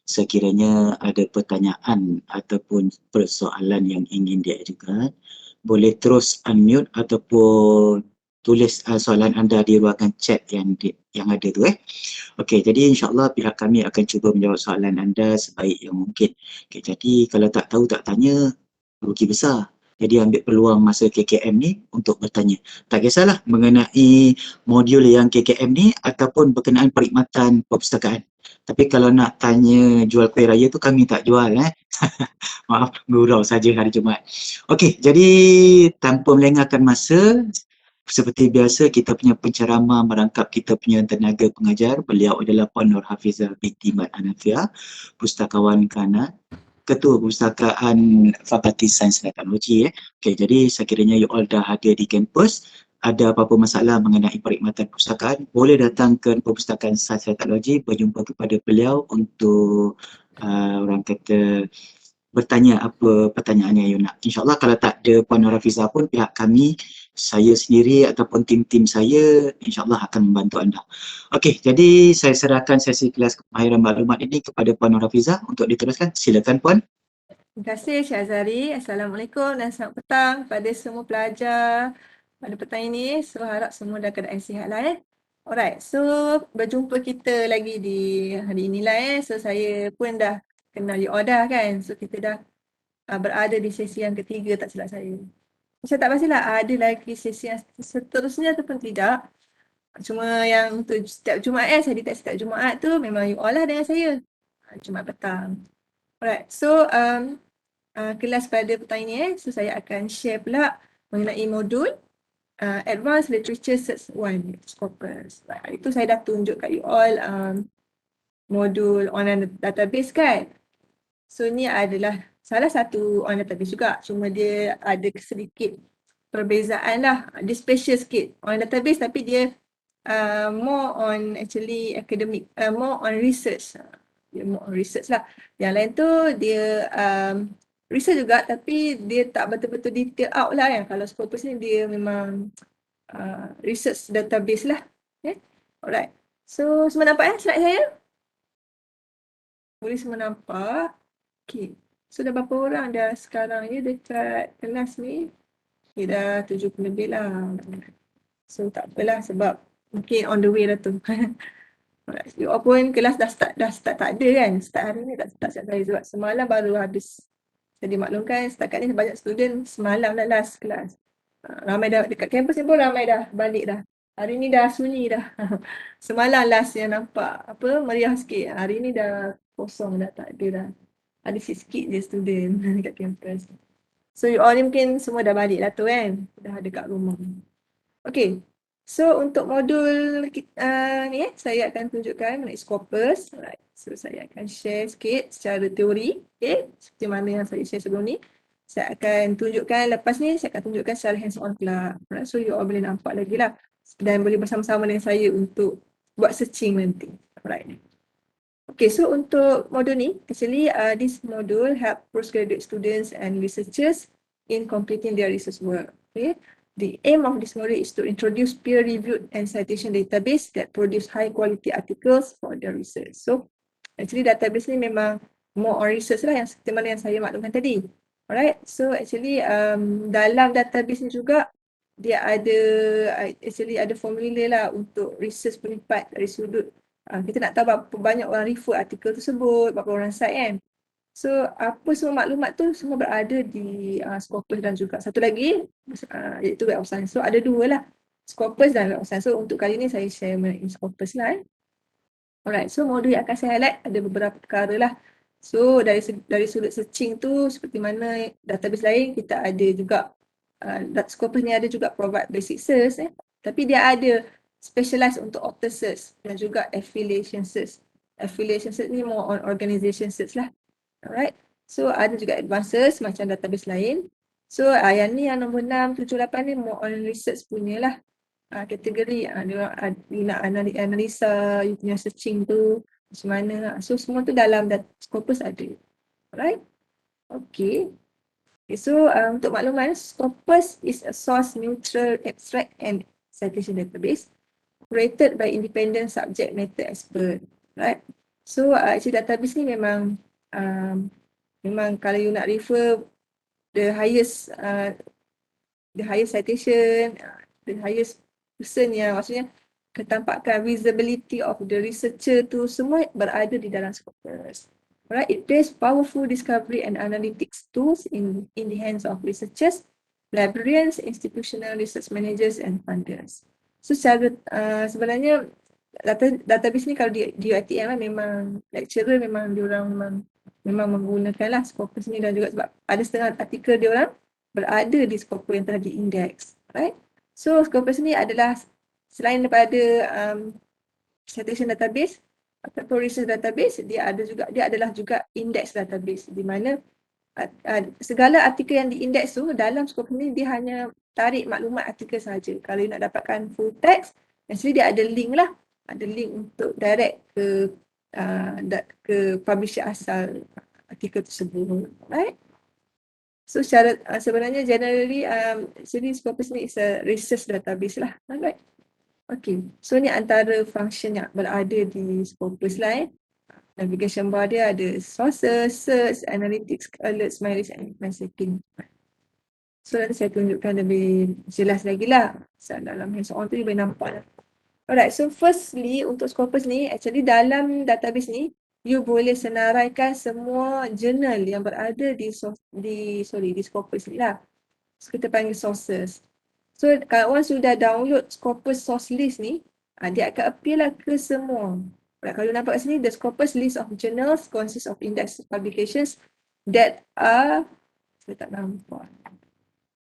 sekiranya ada pertanyaan ataupun persoalan yang ingin diajukan, boleh terus unmute ataupun tulis soalan anda di ruangan chat yang ada tu. Okey, jadi insyaAllah pihak kami akan cuba menjawab soalan anda sebaik yang mungkin. Okey, jadi kalau tak tahu tak tanya, rugi besar. Jadi ambil peluang masa KKM ni untuk bertanya. Tak kisahlah mengenai modul yang KKM ni ataupun berkenaan perkhidmatan perpustakaan. Tapi kalau nak tanya jual kuih raya tu kami tak jual. Maaf, gurau saja hari Jumaat. Okey, jadi tanpa melengahkan masa, seperti biasa kita punya penceramah merangkap kita punya tenaga pengajar. Beliau adalah Puan Nur Hafizah binti Mat Anafia, Pustakawan Kanan, Ketua Perpustakaan Fakulti Sains dan Teknologi. Okey, jadi sekiranya you all dah ada di kampus, ada apa-apa masalah mengenai perkhidmatan perpustakaan, boleh datang ke Perpustakaan Sains dan Teknologi, berjumpa kepada beliau untuk orang kata bertanya apa pertanyaan yang you nak. InsyaAllah kalau tak ada Puan Nur Hafizah pun, pihak kami, saya sendiri ataupun tim-tim saya insyaAllah akan membantu anda. Okey, jadi saya serahkan sesi kelas kemahiran maklumat ini kepada Puan Nur Hafizah untuk diteruskan. Silakan Puan. Terima kasih Cik Azhari. Assalamualaikum dan selamat petang kepada semua pelajar pada petang ini. So harap semua dalam keadaan sihat lah Alright, so berjumpa kita lagi di hari inilah So saya pun dah kenal you all dah kan. So kita dah berada di sesi yang ketiga tak silap saya. Saya tak pastilah ada lagi sesi yang seterusnya ataupun tidak. Cuma yang untuk setiap Jumaat saya detek setiap Jumaat tu memang you all lah dengan saya. Jumaat petang. Alright, so kelas pada petang ini so saya akan share pula mengenai modul Advanced Literature Search 1 Scopus. Itu saya dah tunjuk kat you all modul online database kan. So ni adalah salah satu online database juga, cuma dia ada sedikit perbezaan lah. Dia special sikit online database tapi dia more on actually academic, more on research. Dia more on research lah. Yang lain tu dia research juga tapi dia tak betul-betul detail out lah yang kalau Scopus ni dia memang research database lah. Okay. Alright. So semua nampak slide saya? Boleh semua nampak? Okay. So dah berapa orang dah sekarang ni dekat kelas ni? Okay, dah 70 lebih lah. So tak apalah sebab mungkin on the way dah tu. Alright. You all pun kelas dah start tak ada kan? Start hari ni tak siap saya sebab semalam baru habis. Jadi maklumkan setakat ni banyak student semalam dah last kelas. Ramai dah dekat kampus ni pun ramai dah balik dah. Hari ni dah sunyi dah. Semalam last yang nampak apa meriah sikit. Hari ni dah kosong dah tak ada dah. Ada sikit je student dekat kampus. So you all ni mungkin semua dah balik lah tu kan. Dah ada kat rumah. Okay. So untuk modul ni saya akan tunjukkan mengenai Scopus. Right. So saya akan share sikit secara teori. Okay. Seperti mana yang saya share sebelum ni. Saya akan tunjukkan lepas ni saya akan tunjukkan secara hands on pula. Right. So you all boleh nampak lagi lah. Dan boleh bersama-sama dengan saya untuk buat searching nanti. Alright. Okay, so untuk modul ni, actually this module help postgraduate students and researchers in completing their research work. Okay. The aim of this module is to introduce peer-reviewed and citation database that produce high-quality articles for their research. So, actually database ni memang more on research lah yang seperti mana yang saya maklumkan tadi. Alright, so actually dalam database ni juga dia ada actually ada formula lah untuk research pendapat dari sudut kita nak tahu berapa banyak orang refer artikel tersebut, berapa orang cite kan. So apa semua maklumat tu semua berada di Scopus dan juga satu lagi iaitu Web of Science. So ada dua lah, Scopus dan Web of Science. So untuk kali ni saya share mengenai Scopus lah. Alright, so modul yang akan saya highlight ada beberapa perkara lah. So dari sudut searching tu seperti mana database lain kita ada juga Scopus ni ada juga provide basic search tapi dia ada specialized untuk author search dan juga affiliation search. Affiliation search ni more on organization search lah. Alright. So ada juga advanced search macam database lain. So yang ni yang nombor 6, 7, 8 ni more on research punya lah. Kategori dia nak analisa you punya searching tu macam mana. So semua tu dalam Scopus ada. Alright. Okay. Okay, so untuk makluman, Scopus is a source neutral abstract and citation database created by independent subject matter expert, right? So actually database ni memang memang kalau you nak refer the highest citation, the highest person yang maksudnya ketampakan visibility of the researcher tu semua berada di dalam Scopus. Alright, it places powerful discovery and analytics tools in the hands of researchers, librarians, institutional research managers and funders. So secara sebenarnya database ni kalau di UiTM kan memang lecturer memang diorang memang menggunakanlah Scopus ni, dan juga sebab ada setengah artikel diorang berada di Scopus yang telah diindeks, right? So Scopus ni adalah selain daripada citation database ataupun research database, dia adalah juga index database, di mana segala artikel yang diindeks tu dalam Scopus ni dia hanya tarik maklumat artikel saja. Kalau you nak dapatkan full text, actually dia ada link lah, ada link untuk direct ke publisher asal artikel tersebut, right? So sebenarnya generally actually Scopus ni is a research database lah, right? Okay, so ni antara function yang berada di Scopus lah. Navigation bar dia ada sources, search, analytics, alerts, my list and my setting. So nanti saya tunjukkan lebih jelas lagi lah. Dalam hands-on tu dia boleh nampak lah. Alright, so firstly untuk Scopus ni, actually dalam database ni, you boleh senaraikan semua journal yang berada di Scopus ni lah. So kita panggil sources. So kalau once sudah download Scopus source list ni, dia akan appear lah ke semua. Kalau nampak kat sini, the Scopus list of journals consists of index publications that are, saya tak nampak,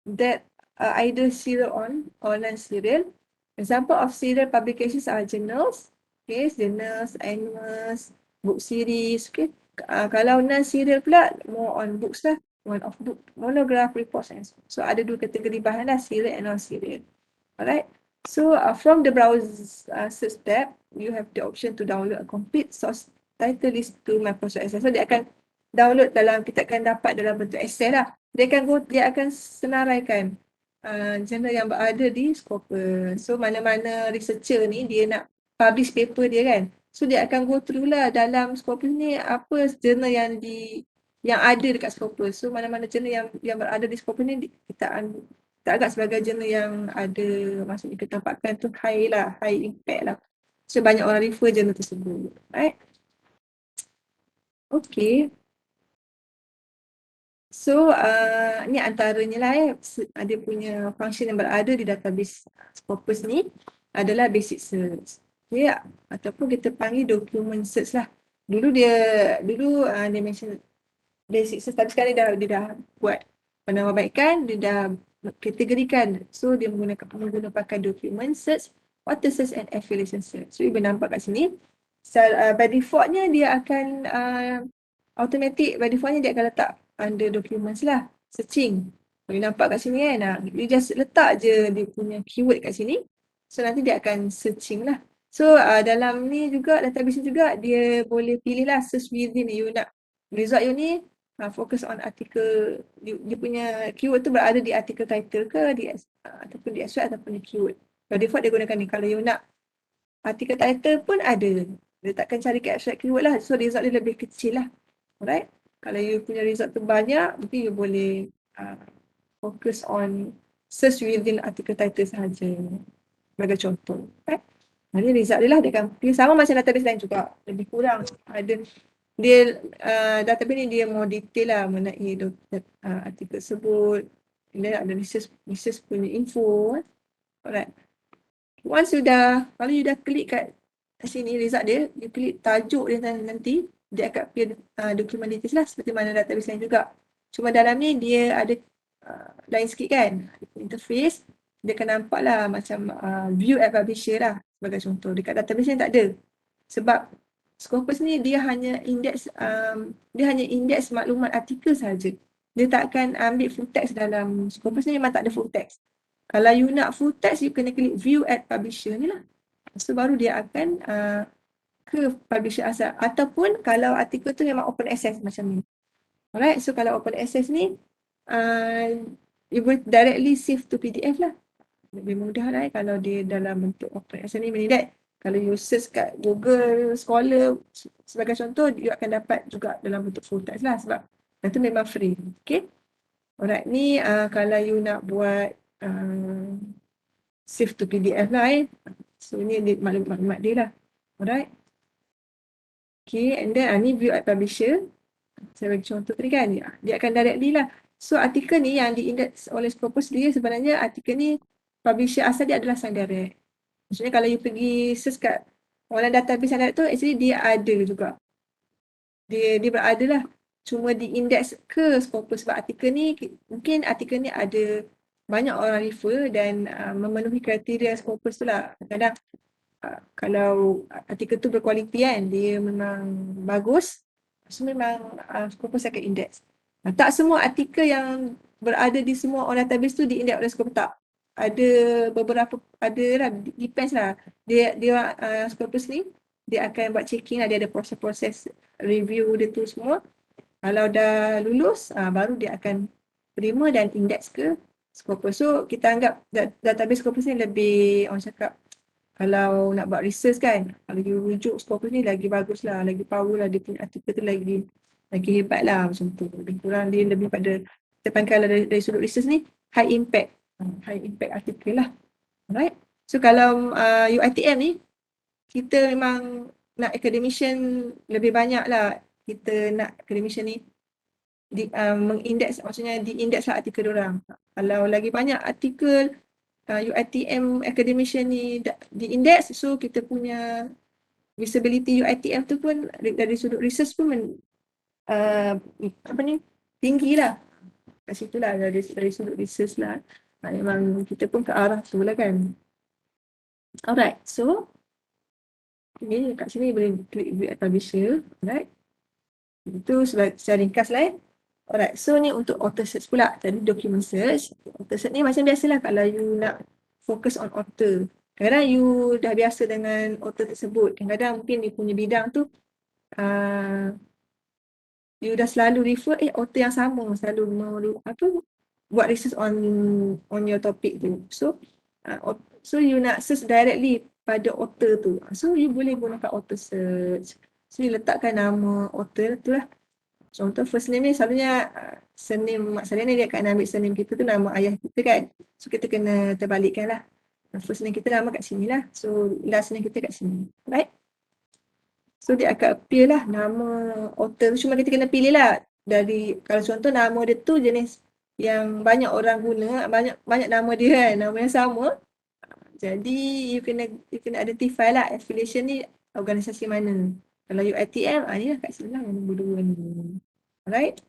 that are either serial on or non-serial. Example of serial publications are journals, okay, journals, annals, book series, okay. Kalau non-serial pula, more on books lah, one of book, monograph, reports and so ada dua kategori bahan lah, serial and non-serial. Alright, so from the browse search tab, you have the option to download a complete source title list to Microsoft Excel. So dia akan download kita akan dapat dalam bentuk Excel lah. Dia akan senaraikan jurnal yang berada di Scopus. So mana-mana researcher ni dia nak publish paper dia kan. So dia akan go through lah dalam Scopus ni apa jurnal yang ada dekat Scopus. So mana-mana jurnal yang berada di Scopus ni kita agak sebagai jurnal yang ada, maksudnya ketampakan tu high lah, high impact lah. So banyak orang refer jurnal tersebut, right? Okay. So ni antaranya lah ada punya function yang berada di database Scopus ni adalah basic search. Okay, ataupun kita panggil document search lah. Dulu dia mention basic search, tapi sekarang dia dah buat penambahbaikan, dia dah kategorikan. So dia menggunakan document search, water search and affiliation search. So ibu nampak kat sini. By defaultnya dia akan automatic, by defaultnya dia akan letak under documents lah, searching. Boleh nampak kat sini kan, dia just letak je dia punya keyword kat sini. So nanti dia akan searching lah. So dalam ni juga, database ni juga dia boleh pilih lah search within you nak result you ni fokus on artikel, dia punya keyword tu berada di artikel title ke ataupun di abstract ataupun di keyword. By default dia gunakan ni. Kalau you nak artikel title pun ada, dia takkan cari ke abstract keyword lah, so result dia lebih kecil lah. Alright, kalau you punya result tu banyak, mungkin you boleh fokus on search within article title sahaja, sebagai contoh. Right? Ini result dia lah, dia akan sama macam database lain juga, lebih kurang ada dia database ni dia more detail lah mengenai artikel tersebut, dan ada research punya info. Alright, once kalau you dah klik kat sini result dia, you klik tajuk dia nanti dia akan appear document details lah seperti mana database lain juga. Cuma dalam ni dia ada lain sikit kan, interface dia akan nampak lah macam view at publisher lah sebagai contoh. Dekat database ni tak ada, sebab Scopus ni dia hanya indeks maklumat artikel saja. Dia takkan ambil full text dalam Scopus ni, memang tak ada full text. Kalau you nak full text, you kena klik view at publisher ni lah. So baru dia akan ke publisher asal, ataupun kalau artikel tu memang open access macam ni. Alright, so kalau open access ni you boleh directly save to PDF lah. Lebih mudah lah kalau dia dalam bentuk open access ni, meaning that Kalau you search kat Google Scholar sebagai contoh, you akan dapat juga dalam bentuk full text lah sebab itu memang free. Okay. Alright, ni kalau you nak buat save to PDF lah So ni maklumat dia lah. Alright. Okay, and then ni view at publisher. Saya bagi contoh tadi kan, dia akan directly lah. So artikel ni yang diindex oleh Scopus dia sebenarnya artikel ni publisher asal dia adalah Sundirect. Maksudnya kalau you pergi search kat online database Sundirect tu, actually dia ada juga. Dia berada lah. Cuma diindex ke Scopus sebab artikel ni, mungkin artikel ni ada banyak orang refer dan memenuhi kriteria Scopus tu lah. Kadang-kadang kalau artikel tu berkualiti kan, dia memang bagus, so memang Scopus akan index. Tak semua artikel yang berada di semua online database tu diindex oleh Scopus, tak. Ada beberapa, ada lah, depends lah. Dia Scopus ni, dia akan buat checking lah, dia ada proses-proses review dia tu semua. Kalau dah lulus, baru dia akan terima dan index ke Scopus. So kita anggap database Scopus ni lebih, orang cakap, kalau nak buat research kan, kalau you rujuk Scopus ni lagi bagus lah, lagi power lah, dia punya artikel tu lagi hebat lah macam tu. Lebih kurang dia lebih pada, kita panggil kalau dari sudut research ni, high impact artikel lah. Alright. So kalau UiTM ni, kita memang nak academician lebih banyak lah. Kita nak academician ni mengindeks, maksudnya diindeks lah artikel diorang. Kalau lagi banyak artikel UiTM academician ni diindeks, so kita punya visibility UiTM tu pun dari sudut research pun tinggi lah. Kat situ lah, dari sudut research lah. Memang kita pun ke arah tu lah kan. Alright, so okay, kat sini boleh klik view at publisher. Alright, itu secara ringkas lah Alright, so ni untuk author search pula. Tadi document search. Author search ni macam biasalah kalau you nak fokus on author. Kadang-kadang you dah biasa dengan author tersebut. Kadang-kadang mungkin you punya bidang tu, you dah selalu refer author yang sama. Selalu buat research on your topic tu. So you nak search directly pada author tu. So you boleh gunakan author search. So you letakkan nama author tu lah. Contoh first name ni selalunya surname Mak Saliana, dia akan ambil surname kita tu nama ayah kita kan. So kita kena terbalikkan lah. First name kita nama kat sini lah. So last name kita kat sini. Right? So dia akan appear lah nama author. Cuma kita kena pilih lah. Dari, kalau contoh nama dia tu jenis yang banyak orang guna, banyak nama dia kan, nama yang sama. Jadi you kena identify lah affiliation ni organisasi mana. Kalau UiTM, ni lah kat sini lah yang nombor 2 ni. Alright.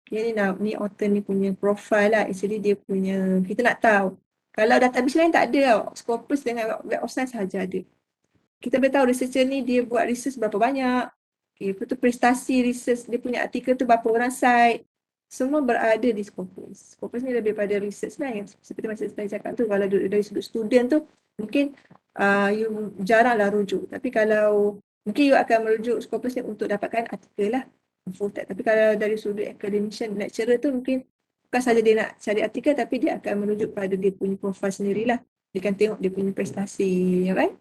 Okay, ni author ni punya profile lah. Actually dia punya, kita nak tahu. Kalau database lain tak ada tau. Scopus dengan Web of Science sahaja ada. Kita boleh tahu researcher ni dia buat research berapa banyak. Okay, apa tu prestasi research, dia punya artikel tu berapa orang cite. Semua berada di Scopus. Scopus ni lebih pada research lah. Seperti macam saya cakap tu, kalau dari sudut student tu, mungkin you jaranglah rujuk. Tapi kalau mungkin you akan merujuk Scopus ni untuk dapatkan artikel lah, full text. Tapi kalau dari sudut academician, lecturer tu mungkin bukan saja dia nak cari artikel, tapi dia akan merujuk pada dia punya profile sendirilah. Dia akan tengok dia punya prestasi, right?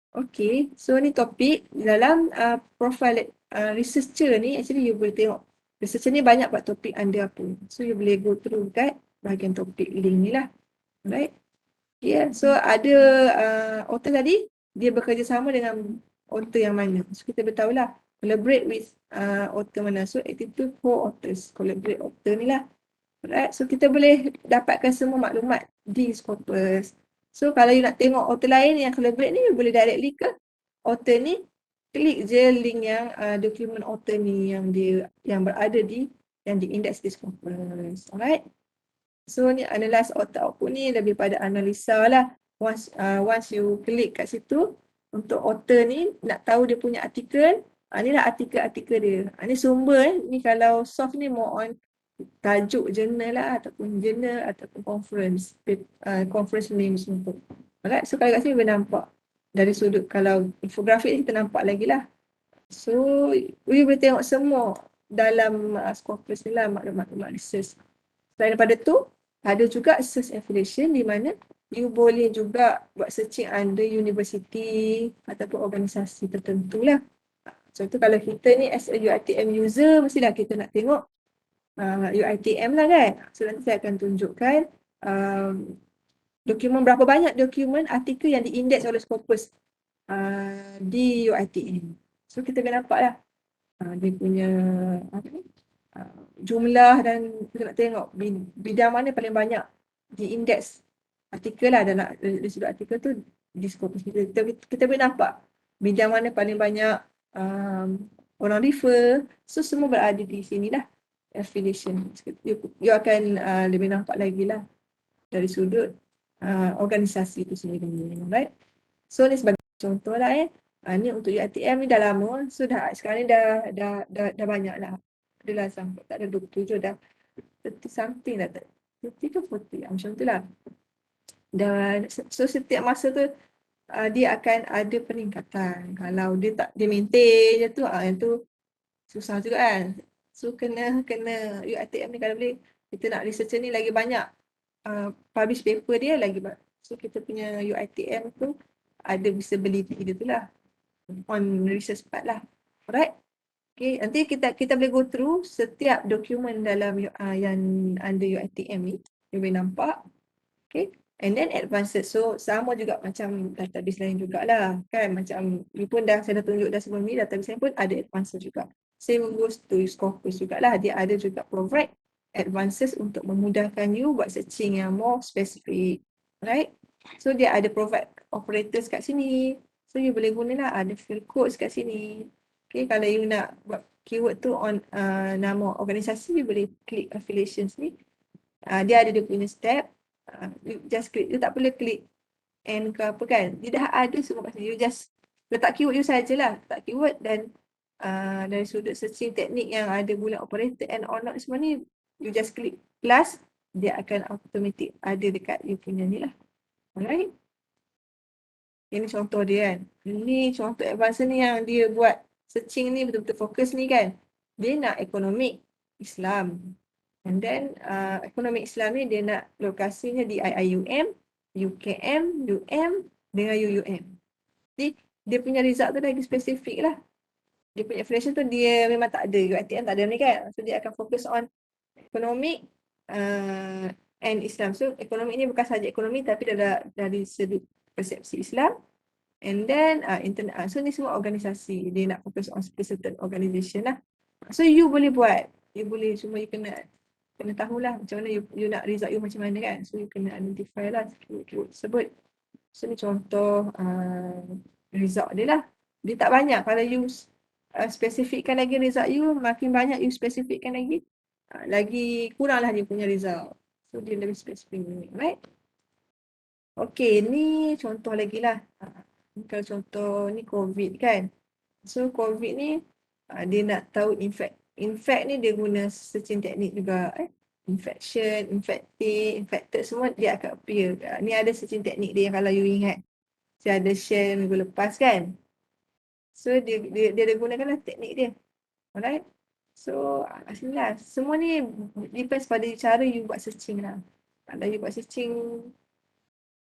Okay, so ni topik dalam profile researcher ni, actually you boleh tengok researcher ni banyak buat topik under apa. So you boleh go through kat bahagian topik link ni lah. Right? Yeah, so ada author tadi, dia bekerjasama dengan author yang mana. So kita beritahu lah, collaborate with author mana. So itu co-authors, collaborate author ni lah. Right? So kita boleh dapatkan semua maklumat di Scopus. So kalau you nak tengok author lain yang collaborate ni, you boleh directly ke author ni, klik je link yang dokumen author ni yang berada yang diindeks di Scopus. Alright? So ni analyze author output ni lebih pada analisa lah. Once you klik kat situ, untuk author ni nak tahu dia punya artikel, ni lah artikel-artikel dia. Ni sumber ni kalau soft ni more on tajuk jurnal lah, ataupun conference, conference name semua. Alright, so kalau kat sini boleh nampak dari sudut, kalau infografik ni kita nampak lagi lah. So we boleh tengok semua dalam Scopus ni lah, maklumat-maklumat research. Selain daripada tu, ada juga search affiliation di mana you boleh juga buat searching under university ataupun organisasi tertentu lah. Contoh kalau kita ni as a UiTM user, mestilah kita nak tengok UiTM lah kan. So nanti saya akan tunjukkan dokumen, berapa banyak dokumen artikel yang diindeks oleh Scopus di UiTM. So kita boleh nampak lah dia punya jumlah, dan kita nak tengok bidang mana paling banyak diindeks artikel lah, dan dari sudut artikel tu di Scopus kita boleh nampak bidang mana paling banyak orang refer. So semua berada di sini lah, affiliation. You akan lebih nampak lagi lah dari sudut organisasi itu sendiri, right? So ni sebagai contoh lah ni untuk UiTM ni dah lama, so sekarang ni dah banyak lah. Adalah sampai tak ada 27, dah 30 something dah, 30 ke 40 macam tu lah. Dan so setiap masa tu dia akan ada peningkatan. Kalau dia maintain je tu, yang tu susah juga kan. So kena UiTM ni kalau boleh kita nak researcher ni lagi banyak publish paper dia lagi banyak. So kita punya UiTM tu ada visibility dia tu lah on research part lah. Alright. Okay, nanti kita boleh go through setiap dokumen dalam yang under UiTM ni. You boleh nampak. Okay. And then advanced. So sama juga macam database lain jugalah kan. Macam you pun saya dah tunjuk dah sebelum ni, database lain pun ada advanced juga. Same goes to Scopus jugalah. Dia ada juga provide advances untuk memudahkan you buat searching yang more specific. Right. So dia ada provide operators kat sini. So you boleh gunalah ada field codes kat sini. Okay, kalau you nak buat keyword tu on nama organisasi, you boleh klik affiliations ni. Dia ada dia punya step. You just klik, you tak perlu klik and ke apa kan. Dia dah ada semua kat sini. You just letak keyword you sajalah. Letak keyword dan dari sudut searching teknik yang ada bulan operator and or not semua ni, you just klik plus, dia akan automatic ada dekat you punya ni lah. Alright. Ini contoh dia kan. Ini contoh advance ni yang dia buat searching ni betul-betul fokus ni kan. Dia nak ekonomik Islam. And then ekonomik Islam ni dia nak lokasinya di IIUM, UKM, UM dengan UUM. Jadi dia punya result tu lagi spesifik lah. Dia punya affiliation tu dia memang tak ada. UiTM tak ada ni kan. So dia akan fokus on ekonomik and Islam. So ekonomik ni bukan sahaja ekonomi tapi dari sudut persepsi Islam. And then internet. So ni semua organisasi. Dia nak fokus on certain organisation lah. So you boleh buat. You boleh, cuma you kena tahulah macam mana you nak result you macam mana kan. So you kena identify lah keyword tersebut. So ni contoh result dia lah. Dia tak banyak. Kalau you spesifikkan lagi result you, makin banyak you spesifikkan lagi, lagi kurang lah dia punya result. So dia lebih spesifik, right? Okay, ni contoh lagi lah. Kalau contoh ni COVID kan. So COVID ni dia nak tahu infect ni dia guna searching teknik juga. Infection, infected, infected semua dia akan appear. Ni ada searching teknik dia kalau you ingat. Saya ada share minggu lepas kan. So dia gunakan lah teknik dia. Alright. So sinilah. Semua ni depends pada cara you buat searching lah. Kalau you buat searching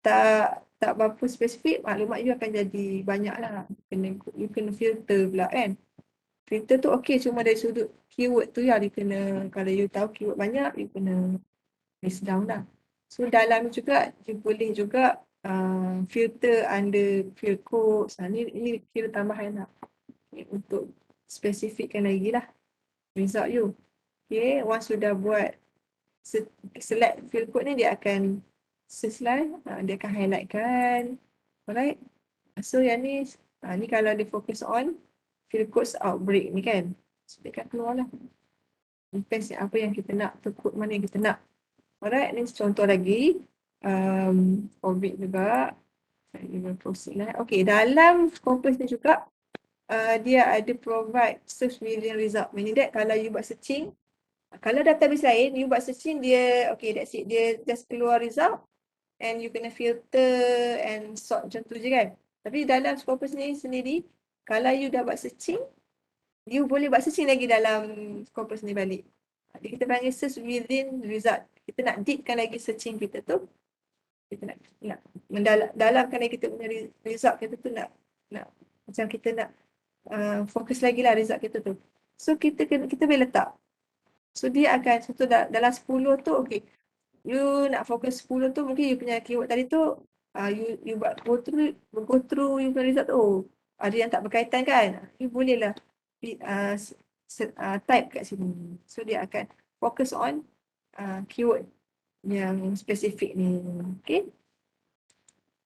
tak berapa spesifik, maklumat you akan jadi banyak lah. You kena filter pula kan. Filter tu okey, cuma dari sudut keyword tu yang you kena, kalau you tahu keyword banyak, you kena list down lah. So dalam juga, you boleh juga filter under field codes. Ini kira tambahan lah. Untuk spesifikkan lagi lah result you. Okay, once sudah buat select field code ni, dia akan sesuai, dia akan highlightkan. Alright. So yang ni kalau dia fokus on field codes outbreak ni kan. So dia akan keluar lah. Depends apa yang kita nak, code mana yang kita nak. Alright, ni contoh lagi. COVID juga. Saya proceed lah. Okay, dalam Scopus ni juga dia ada provide search within result. Meaning that kalau you buat searching, kalau database lain, you buat searching dia, okay that's it. Dia just keluar result and you kena filter and sort macam tu je kan. Tapi dalam Scopus ni sendiri, kalau you dah buat searching, you boleh buat searching lagi dalam Scopus ni balik. Jadi kita panggil search within result. Kita nak deepkan lagi searching kita tu. Kita nak dalamkan lagi kita punya result kita tu nak macam kita nak fokus lagi lah result kita tu. So kita boleh letak. So dia akan contoh dalam 10 tu okay. You nak fokus 10 tu mungkin you punya keyword tadi tu you buat go through you punya result tu. Oh, ada yang tak berkaitan kan? You boleh lah type kat sini. So dia akan fokus on keyword yang spesifik ni. Okay.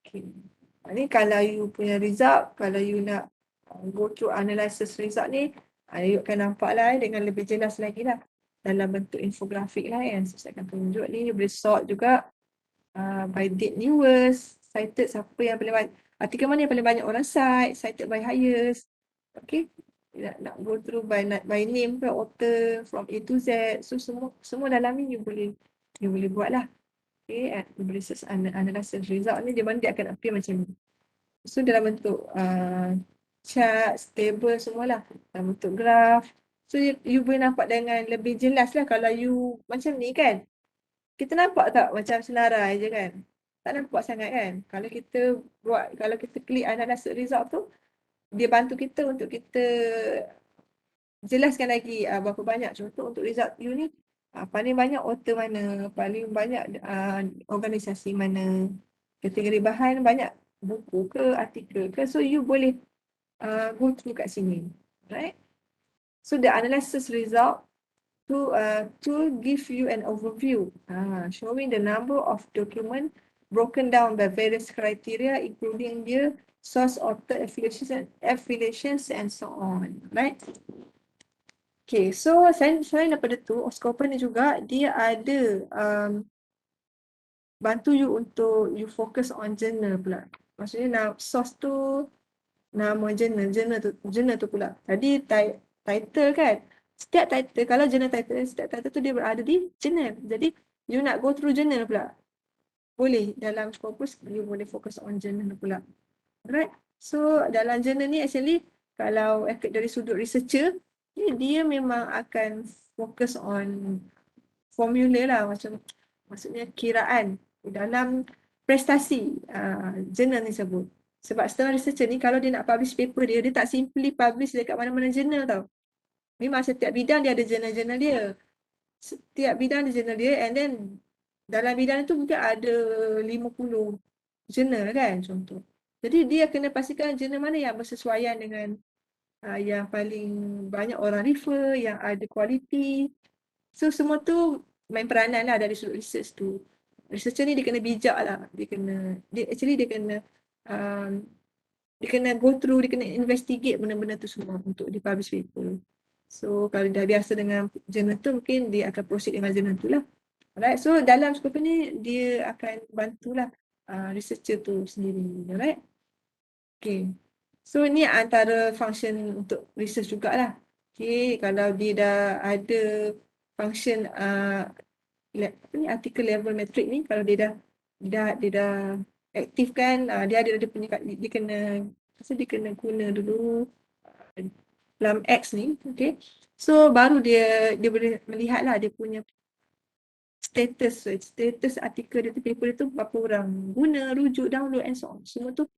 Okay. Ni kalau you punya result, kalau you nak go through analysis result ni, you akan nampak lah dengan lebih jelas lagi lah dalam bentuk infografik lah yang saya akan tunjuk ni. You boleh sort juga by date newest, cited siapa yang paling banyak, artikel mana yang paling banyak orang cite, cited by highest. Okay. Nak go through by name ke, author from A to Z. So semua dalam ni you boleh buat lah. Okay, research analysis result ni dia akan appear macam ni. So dalam bentuk chart, table semualah, dalam bentuk graph. So you boleh nampak dengan lebih jelas lah kalau you macam ni kan. Kita nampak tak macam senarai je kan? Tak nampak sangat kan? Kalau kita klik analysis result tu, dia bantu kita untuk kita jelaskan lagi berapa banyak contoh untuk result you ni. Paling banyak author mana, paling banyak organisasi mana, kategori bahan banyak buku ke, artikel ke. So you boleh go through kat sini. Right? So the analysis result to give you an overview, showing the number of document broken down by various criteria including their source, author, affiliations and so on. Right? Okay, so selain daripada tu, Oscoper ni juga dia ada bantu you untuk you focus on journal pula. Maksudnya source tu nama journal tu pula. Tadi title kan. Setiap title, kalau journal title, setiap title tu dia berada di journal. Jadi you nak go through journal pula. Boleh, dalam Scopus you boleh focus on journal pula. Alright. So dalam journal ni actually kalau dari sudut researcher, dia memang akan fokus on formula lah, maksudnya kiraan dalam prestasi jurnal ni sebut. Sebab setengah researcher ni kalau dia nak publish paper dia tak simply publish dekat mana-mana jurnal tau. Memang setiap bidang dia ada jurnal-jurnal dia. Setiap bidang ada jurnal dia, and then dalam bidang tu mungkin ada 50 jurnal kan contoh. Jadi dia kena pastikan jurnal mana yang bersesuaian dengan yang paling banyak orang refer, yang ada kualiti. So semua tu main peranan lah dari sudut research tu. Researcher ni dia kena bijak lah. Dia kena go through, dia kena investigate benda-benda tu semua untuk di publish paper. So kalau dah biasa dengan jurnal tu, mungkin dia akan proceed dengan jurnal tu lah. Alright, so dalam skop ni dia akan bantulah researcher tu sendiri. Alright. Okay. So ni antara function untuk research jugalah. Okay, kalau dia dah ada function article level metric ni, kalau dia dah aktifkan, dia punya, dia kena guna dulu dalam X ni. Okay. So baru dia boleh melihat lah dia punya status artikel dia tu, paper dia tu berapa orang guna, rujuk, download and so on. Semua tu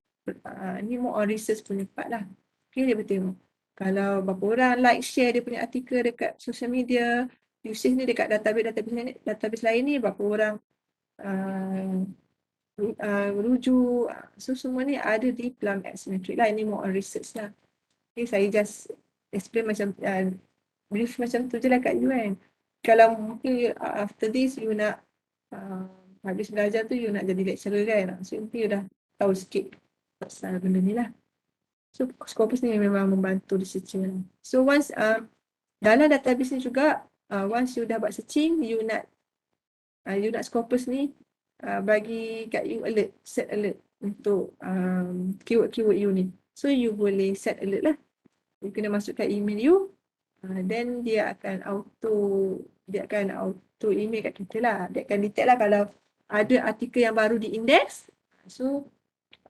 ni more on research punya part lah. Okay, dia boleh tengok kalau berapa orang like, share dia punya artikel dekat social media, usage ni dekat database lain ni, berapa orang rujuk. So semua ni ada di Plum X metric lah. Ini more on research lah. Okay, saya just explain macam brief macam tu je lah kat you kan. Kalau mungkin after this you nak habis belajar tu you nak jadi lecturer kan, so mungkin you dah tahu sikit pasal benda ni lah. So Scopus ni memang membantu researcher. So once dalam database ni juga, once you dah buat searching, you nak Scopus ni bagi kat you alert, set alert untuk keyword-keyword you ni. So you boleh set alert lah. You kena masukkan email you, then dia akan auto email kat kita lah. Dia akan detect lah kalau ada artikel yang baru di index. So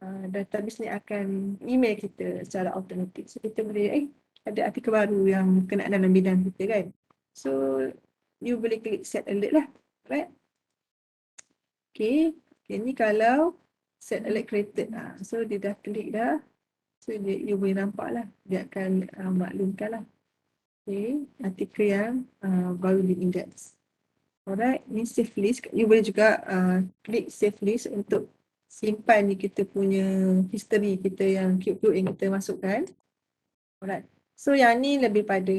database ni akan email kita secara automatik. So kita boleh ada artikel baru yang kena dalam bidang kita kan. So you boleh klik set alert lah. Right? Okay. Okay, ni kalau set alert created. So dia dah klik dah. So you boleh nampak lah. Dia akan maklumkan lah. Okay, artikel yang baru di index. Alright, ni save list. You boleh juga klik save list untuk simpan kita punya history kita yang cube yang kita masukkan. Alright. So yang ni lebih pada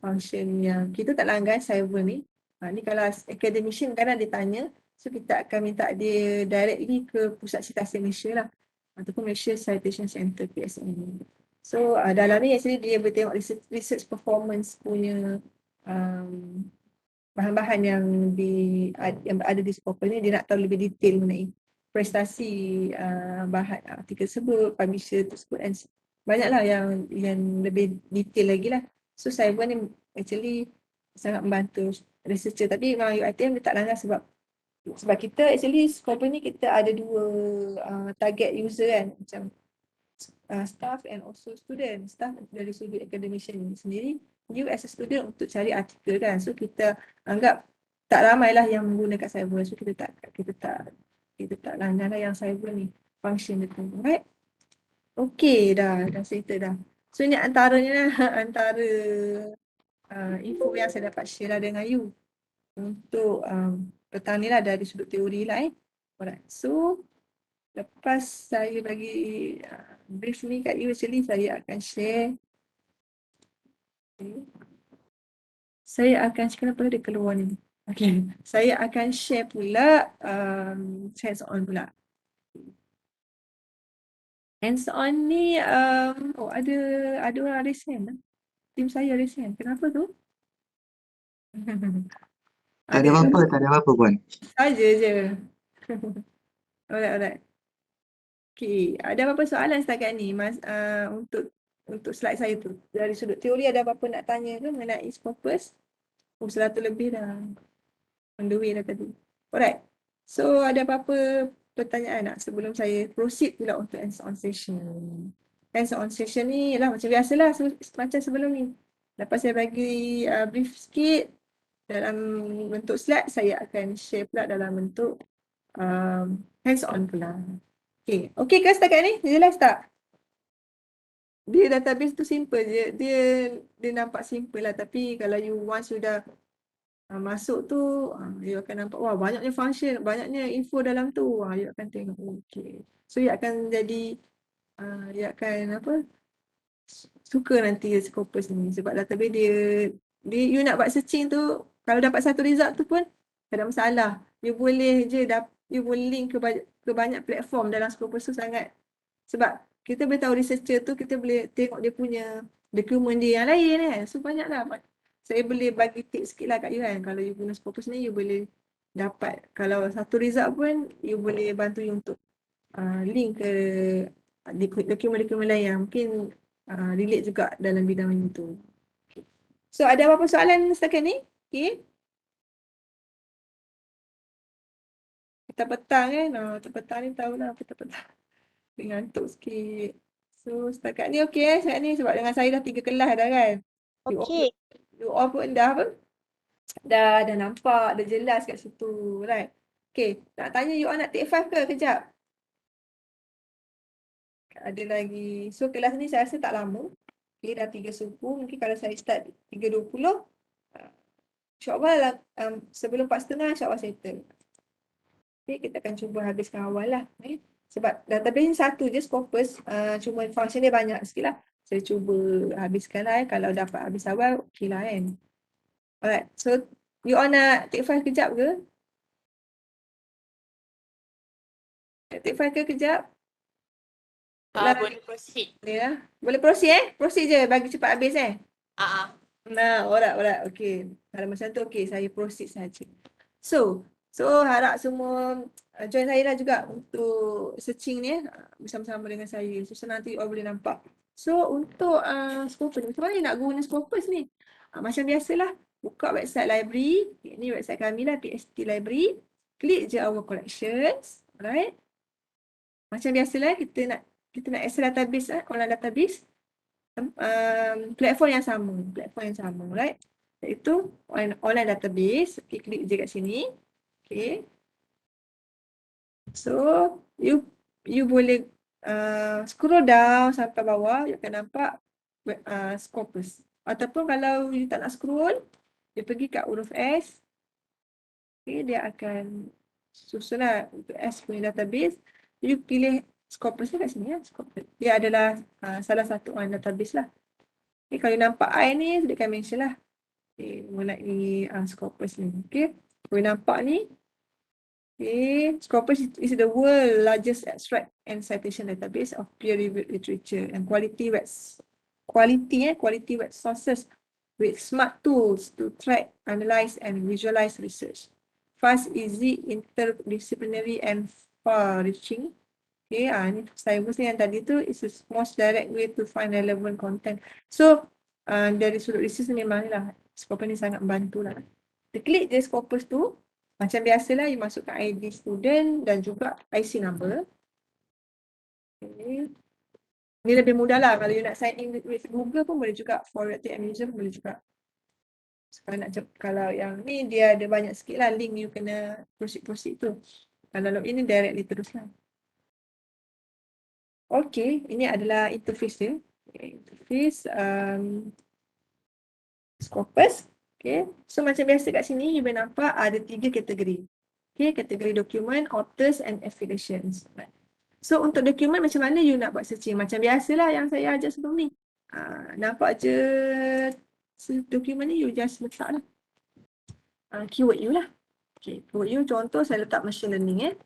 function yang kita tak langgan server ni. Ni kalau academician kadang dia tanya, so kita akan minta dia directly ke Pusat Citasi Malaysia lah. Ataupun Malaysia Citation Center PSM. So dalam ni actually dia boleh tengok research performance punya bahan-bahan yang ada di skopel ni. Dia nak tahu lebih detail mengenai prestasi bahan artikel tersebut, publisher tersebut, and banyaklah yang lebih detail lagi lah. So cyber ni actually sangat membantu researcher, tapi memang UiTM dia tak langgar sebab kita actually skopel ni kita ada dua target user kan, macam staff and also student. Staff dari sudut academician sendiri, you as a student untuk cari artikel kan. So kita anggap tak ramailah yang menggunakan cyber. So kita tak langgar lah yang cyber ni function dia tu. Right? Okay dah settle dah. So ini antaranya antara info yang saya dapat share lah dengan you untuk petang ni lah dari sudut teori lah Alright. So lepas saya bagi brief ni kat you, actually saya akan share. Okay. Saya akan share, kenapa dia keluar ni? Okay. Saya akan share pula hands on pula. Hands on ni ada orang resign. Tim saya resign. Kenapa tu? Tak ada apa-apa Puan. Saja je. Alright. Okay, ada apa-apa soalan setakat ni untuk slide saya tu? Dari sudut teori ada apa-apa nak tanya ke mengenai Scopus? 100 lebih dah. On the way dah tadi. Alright. So ada apa-apa pertanyaan nak sebelum saya proceed pula untuk hands-on session? Hands-on session ni lah macam biasalah macam sebelum ni. Lepas saya bagi brief sikit dalam bentuk slide, saya akan share pula dalam bentuk hands-on pula. Okay ke setakat ni? Jelas tak? Dia database tu simple je. Dia nampak simple lah. Tapi kalau you once sudah masuk tu, you akan nampak, wah banyaknya function, banyaknya info dalam tu. You akan tengok, okay. So you akan jadi, you akan suka nanti Scopus ni. Sebab database dia you nak buat searching tu, kalau dapat satu result tu pun, tak ada masalah. You boleh je, you boleh link ke banyak platform dalam Scopus tu sangat. Sebab kita boleh tahu researcher tu, kita boleh tengok dia punya dokumen dia yang lain kan. So banyaklah. Saya boleh bagi tips sikit lah kat you kan. Kalau you guna Scopus ni, you boleh dapat. Kalau satu result pun, you boleh bantu you untuk link ke dokumen-dokumen lain yang mungkin relate juga dalam bidang itu. Okay. So ada apa-apa soalan setakat ni? Okay. Petang-petang kan. Petang ni tahulah petang-petang. Ngantuk sikit. So setakat ni okey setakat ni sebab dengan saya dah 3 kelas dah kan. Okey. You all pun dah dah nampak, dah jelas kat situ, right? Okay, nak tanya you all nak take 5 ke kejap? Ada lagi. So kelas ni saya rasa tak lama. Okay, dah 3 suku. Mungkin kalau saya start 3.20, insyaAllah lah, sebelum 4.30 insyaAllah settle. Okay, kita akan cuba habiskan awal lah. Sebab database ni satu je, Scopus. Cuma function dia banyak sikit lah. Saya cuba habiskan lah kalau dapat habis awal, okey lah kan. Alright, so you all nak take 5 kejap ke? Nak take 5 ke kejap? Boleh proceed. Boleh lah. Boleh proceed Proceed je, bagi cepat habis Nah, alright, okay. Kalau macam tu, okay, saya proceed saja. So harap semua join saya lah juga untuk searching ni bersama-sama dengan saya. So nanti you all boleh nampak. So untuk Scopus ni, macam mana nak guna Scopus ni? Macam biasalah, buka website library. Ini website kami lah, PST Library. Klik je our collections. Alright. Macam biasalah, kita nak access database, online database. Platform yang sama, right? Iaitu online database. Okay, klik je kat sini. Okay. So you boleh scroll down sampai bawah, you akan nampak Scopus. Ataupun kalau you tak nak scroll, you pergi kat huruf S, okay, dia akan susun lah untuk S punya database. You pilih Scopus ni kat sini ya, Scopus. Dia adalah salah satu database lah. Okay, kalau you nampak I ni, dia akan mention lah. Okay, mengenai Scopus ni. Okay, kalau you nampak ni, okay, Scopus is the world largest abstract and citation database of peer-reviewed literature and quality web sources with smart tools to track, analyze, and visualize research. Fast, easy, interdisciplinary, and far-reaching. Okay, ni saya ni yang tadi tu is the most direct way to find relevant content. So, dari sudut research ni memang lah, Scopus ni sangat membantu lah. Kita klik je Scopus tu, macam biasalah you masukkan ID student dan juga IC number. Okay. Ni lebih mudah lah kalau you nak sign in with Google pun boleh juga, for Reactive Museum boleh juga. Kalau yang ni dia ada banyak sikit lah link you kena proceed tu. Kalau login ni directly terus lah. Okay, ini adalah interface dia. Okay, interface Scopus. Okay, so macam biasa kat sini you boleh nampak ada 3 kategori. Okay, kategori dokumen, authors and affiliations. So untuk dokumen macam mana you nak buat searching? Macam biasalah yang saya ajar sebelum ni. Nampak je dokumen ni you just letak lah. Keyword you lah. Okay, keyword you contoh saya letak machine learning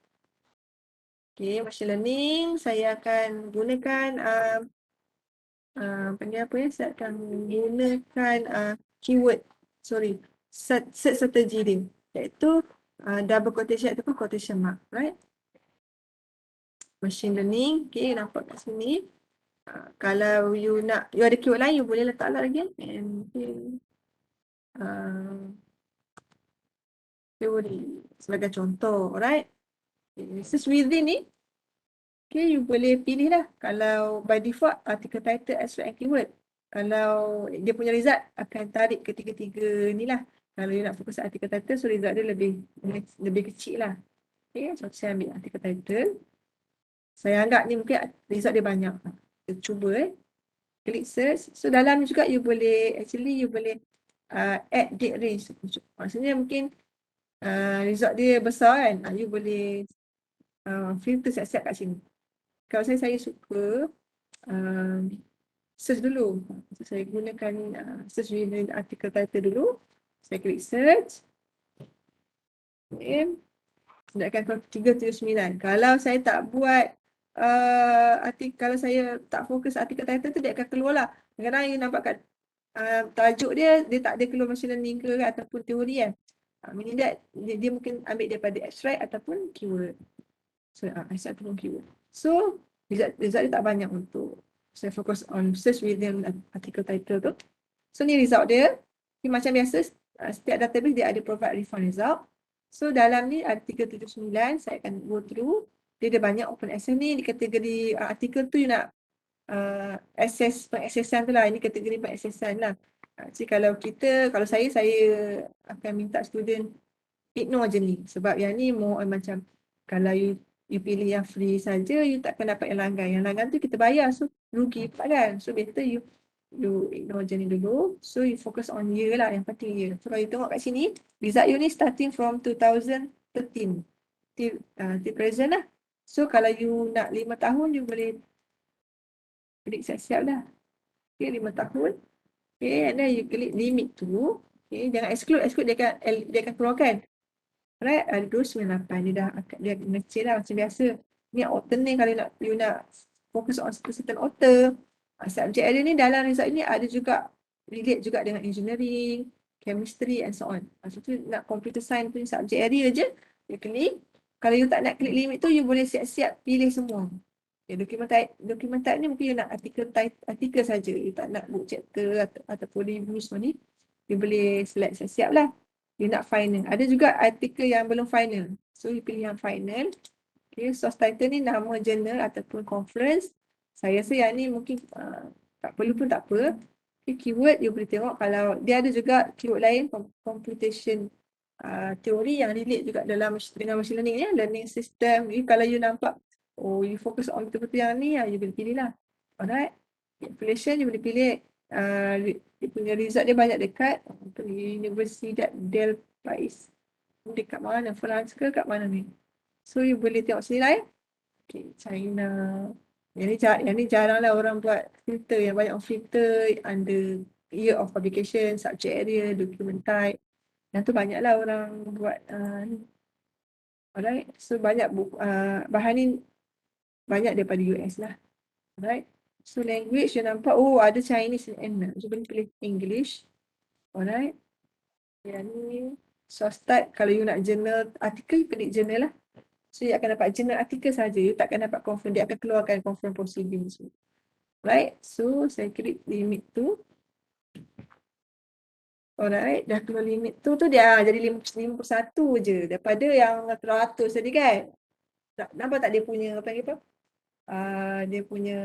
Okay, machine learning saya akan gunakan panggil apa ya? Saya akan gunakan keyword, search strategy dia, iaitu double quotation ataupun quotation mark, right? Machine learning, okay, nampak kat sini. Kalau you ada keyword lain, you boleh letak lah lagi. And theory sebagai contoh, right? Okay, search within ni, okay, you boleh pilih lah. Kalau by default, article title, abstract and keyword. Kalau dia punya result akan tarik ketiga-tiga ni lah. Kalau you nak fokus article title, so result dia lebih kecil lah. Okay, so saya ambil article title. Saya anggap ni mungkin result dia banyak. Kita cuba klik search. So dalam ni juga you boleh add date range. Maksudnya mungkin result dia besar kan. You boleh filter siap-siap kat sini. Kalau saya suka search dulu. So, saya gunakan search with article title dulu. Saya klik search. Okay. Dia akan 379. Kalau saya tak buat kalau saya tak fokus artikel title tu, dia akan keluar lah. Kadang-kadang you nampak kat tajuk dia tak ada keluar machine learning ke ataupun teori kan. Meaning that dia mungkin ambil daripada abstract ataupun keyword. So abstract ataupun keyword. So result dia tak banyak untuk saya fokus on search within article title tu. So ni result dia. Okay, macam biasa setiap database dia ada provide refund result. So dalam ni artikel 79 saya akan go through. Dia ada banyak open access ni. Di kategori artikel tu you nak pengaksesan tu lah. Ini kategori pengaksesan lah. Jadi kalau saya akan minta student ignore je ni. Sebab yang ni more macam kalau you pilih yang free saja, you takkan dapat yang langgan. Yang langgan tu kita bayar, so rugi pula kan. So better you ignore je ni dulu. So you focus on year lah, yang penting year. So kalau you tengok kat sini, result you ni starting from 2013 till present lah. So kalau you nak 5 tahun, you boleh klik siap-siap lah. Okay, 5 tahun. Okay, and then you klik limit tu. Okay, jangan exclude dia akan keluarkan. Right, ada 298. Dia ngecil lah macam biasa. Ni author ni kalau you nak fokus on certain author. Subject area ni dalam result ni ada juga relate juga dengan engineering, chemistry and so on. Maksud tu nak computer science punya subject area je, you klik. Kalau you tak nak klik limit tu, you boleh siap-siap pilih semua. Okay, document type ni mungkin you nak artikel saja. You tak nak book chapter ataupun review semua ni. You boleh select siap-siap lah. You nak final. Ada juga artikel yang belum final. So you pilih yang final. Okay, source title ni nama journal ataupun conference. Saya rasa yang ni mungkin tak perlu pun tak apa. Okay, keyword you boleh tengok kalau dia ada juga keyword lain, computation teori yang relate juga dalam dengan machine learning ya, learning system. Jadi kalau you nampak, oh you fokus on betul-betul yang ni, you boleh pilih lah. Alright. Population you boleh pilih, dia punya result dia banyak dekat Universidad del País. Dekat mana? France ke kat mana ni? So you boleh tengok sini lah ya. Okay, China. Yang ni jarang lah orang buat filter, yang banyak filter under year of publication, subject area, document type. Yang tu banyaklah orang buat ni. Alright, so banyak bahan ni banyak daripada US lah. Alright, so language you nampak, oh ada Chinese and so boleh pilih English. Alright, yang ni source type, kalau you nak journal artikel, pilih journal lah. So you akan dapat journal artikel saja, you takkan dapat confirm, dia akan keluarkan confirm proceedings. Right, so saya klik limit tu. Alright, dah keluar limit tu dia jadi 51 je daripada yang 100 tadi kan. Nampak tak dia punya apa panggil apa? Dia punya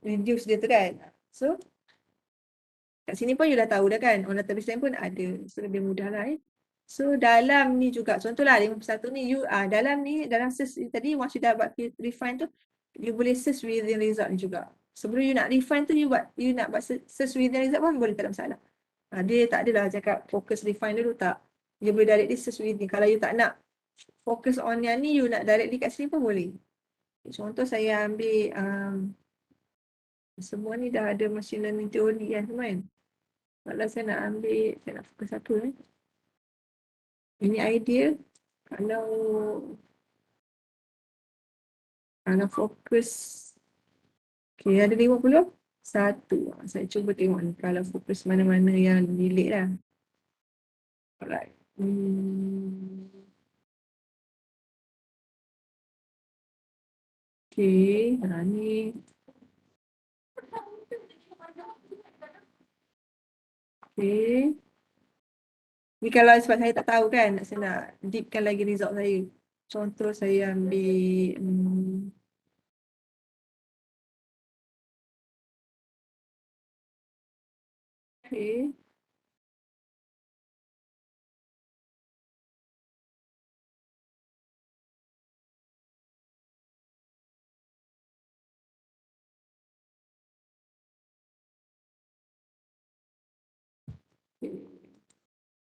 reduce dia tu kan. So kat sini pun you dah tahu dah kan, on database lain pun ada. So lebih mudah lah So dalam ni juga, contohlah 51 ni you dalam ni, dalam search tadi once you dah buat refine tu, you boleh search within result ni juga. Sebelum you nak refine tu, you nak buat search within result pun boleh, tak ada masalah. Dia tak adalah cakap fokus refine dulu, tak. You boleh directly search within. Kalau you tak nak fokus on yang ni, you nak directly kat sini pun boleh. Contoh saya ambil semua ni dah ada machine learning teori kan semua kan. Kalau saya nak ambil, saya nak fokus satu ni. Ini idea. Kalau fokus, okay, ada 51. Saya cuba tengok ni kalau fokus mana-mana yang relate lah. Alright. Okay, ni. Okay. Ni kalau sebab saya tak tahu kan, saya nak deepkan lagi result saya. Contoh saya ambil okay.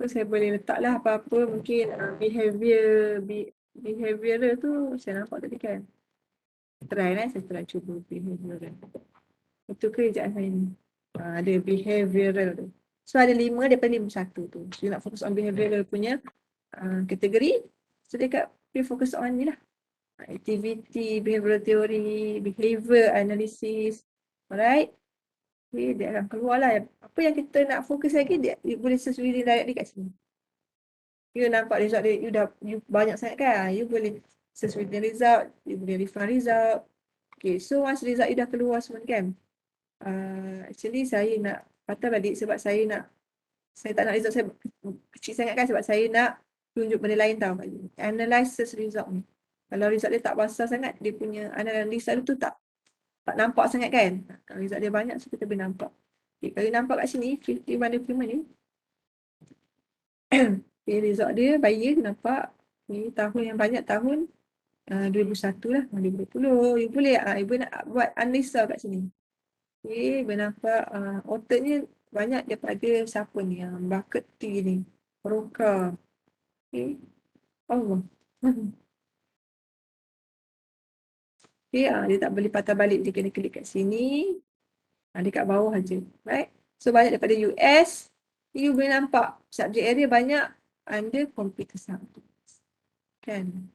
So saya boleh letaklah apa-apa mungkin behavioral tu saya nampak tadi kan. Saya try cuba behavioral. Itu kerjaan saya ni. Ada behavioral tu. So ada 5 daripada 51 tu. So you nak fokus on behavioral punya kategori. So dekat fokus on ni lah. Activity, behavioral theory, behavior analysis. Alright. Okay, dia akan keluar lah. Apa yang kita nak fokus lagi, dia boleh sesuai directly kat sini. You nampak result dia, you banyak sangat kan. You boleh sesuai dengan result, you boleh refine result. Okay, so once result you dah keluar semua kan. Actually saya nak patah balik sebab saya tak nak result saya kecil sangat kan, sebab saya nak tunjuk benda lain tau. Analysis result ni. Kalau result dia tak besar sangat, dia punya analisa tu tak nampak sangat kan. Kalau result dia banyak, so kita boleh nampak. Okay, kalau nampak kat sini, 51 ni. Okay, result dia by year nampak. Ni tahun yang banyak tahun 2001 lah, 2020. You boleh ibu nak buat analisa kat sini. Okay, boleh nampak authornya banyak daripada siapa ni, Bucket T ni, Roka. Okay, Allah. Okay, dia tak boleh patah balik, dia kena klik kat sini. Dekat bawah aja, right? So banyak daripada US, you boleh nampak subject area banyak under computer science. Kan?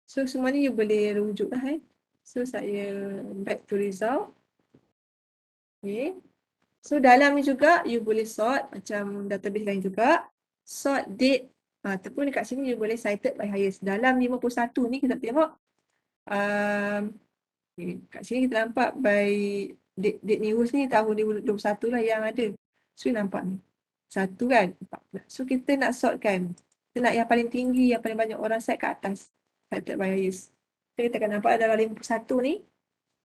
So semua ni you boleh rujuk lah So saya back to result. Okay. So dalam ni juga you boleh sort macam database lain juga. Sort date. Ataupun dekat sini you boleh cited by highest. Dalam 51 ni kita tengok. Okay. Kat sini kita nampak by date news ni tahun 2021 lah yang ada. So nampak ni. 1 kan? 14. So kita nak sort kan. Kita nak yang paling tinggi, yang paling banyak orang set kat atas. Cited by highest. So kita akan nampak dalam 51 ni.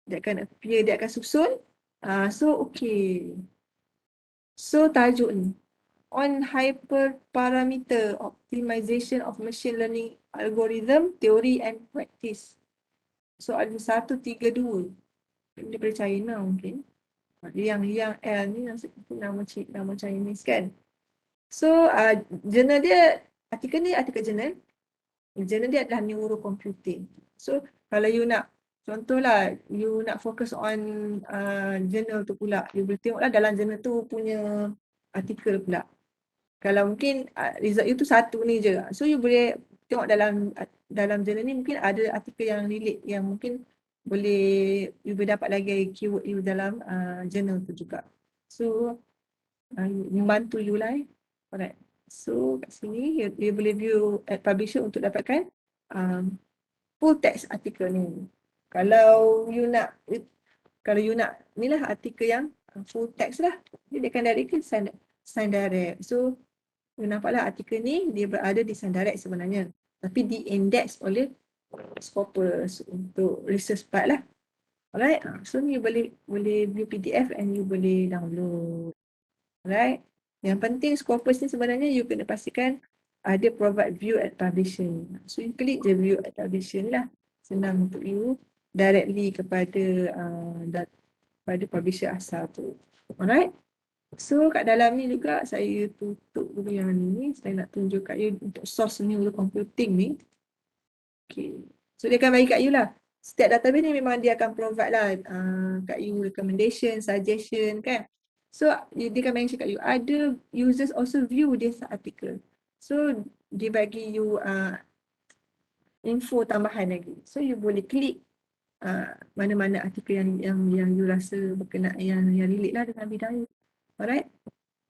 Dia akan appear, dia akan susun. So okay. So tajuk ni. on hyperparameter optimization of machine learning algorithm, theory and practice. Soalan 132. Daripada China mungkin. Yang L ni nama Chinese kan. So jurnal dia, artikel jurnal. Jurnal dia adalah neurocomputing. So kalau you nak, contohlah you nak fokus on jurnal tu pula, you boleh tengoklah dalam jurnal tu punya artikel pula. Kalau mungkin result you tu satu ni je, so you boleh tengok dalam jurnal ni mungkin ada artikel yang relate, yang mungkin boleh you boleh dapat lagi keyword you dalam jurnal tu juga. So membantu you lah. Alright. So kat sini you boleh view at publisher untuk dapatkan full text artikel ni. Kalau you nak ni lah artikel yang full text lah, dia akan direct ke Sign Direct. So you nampaklah artikel ni dia berada di Sign Direct sebenarnya, tapi di-index oleh Scopus untuk research part lah. Alright, so you boleh view PDF and you boleh download. Alright, yang penting Scopus ni sebenarnya you kena pastikan ada provide view at publishing. So you klik je view at publishing lah, senang untuk you directly kepada publisher asal tu. Alright, so kat dalam ni juga saya tutup dulu yang ni. Saya nak tunjuk kat you untuk source neurocomputing ni. Okay, so dia akan bagi kat you lah. Setiap database ni memang dia akan provide lah kat you recommendation, suggestion kan. So dia akan mention kat you, ada users also view this article. So dia bagi you info tambahan lagi. So you boleh klik mana-mana artikel yang you rasa berkenaan, yang relate lah dengan bidang you. Alright.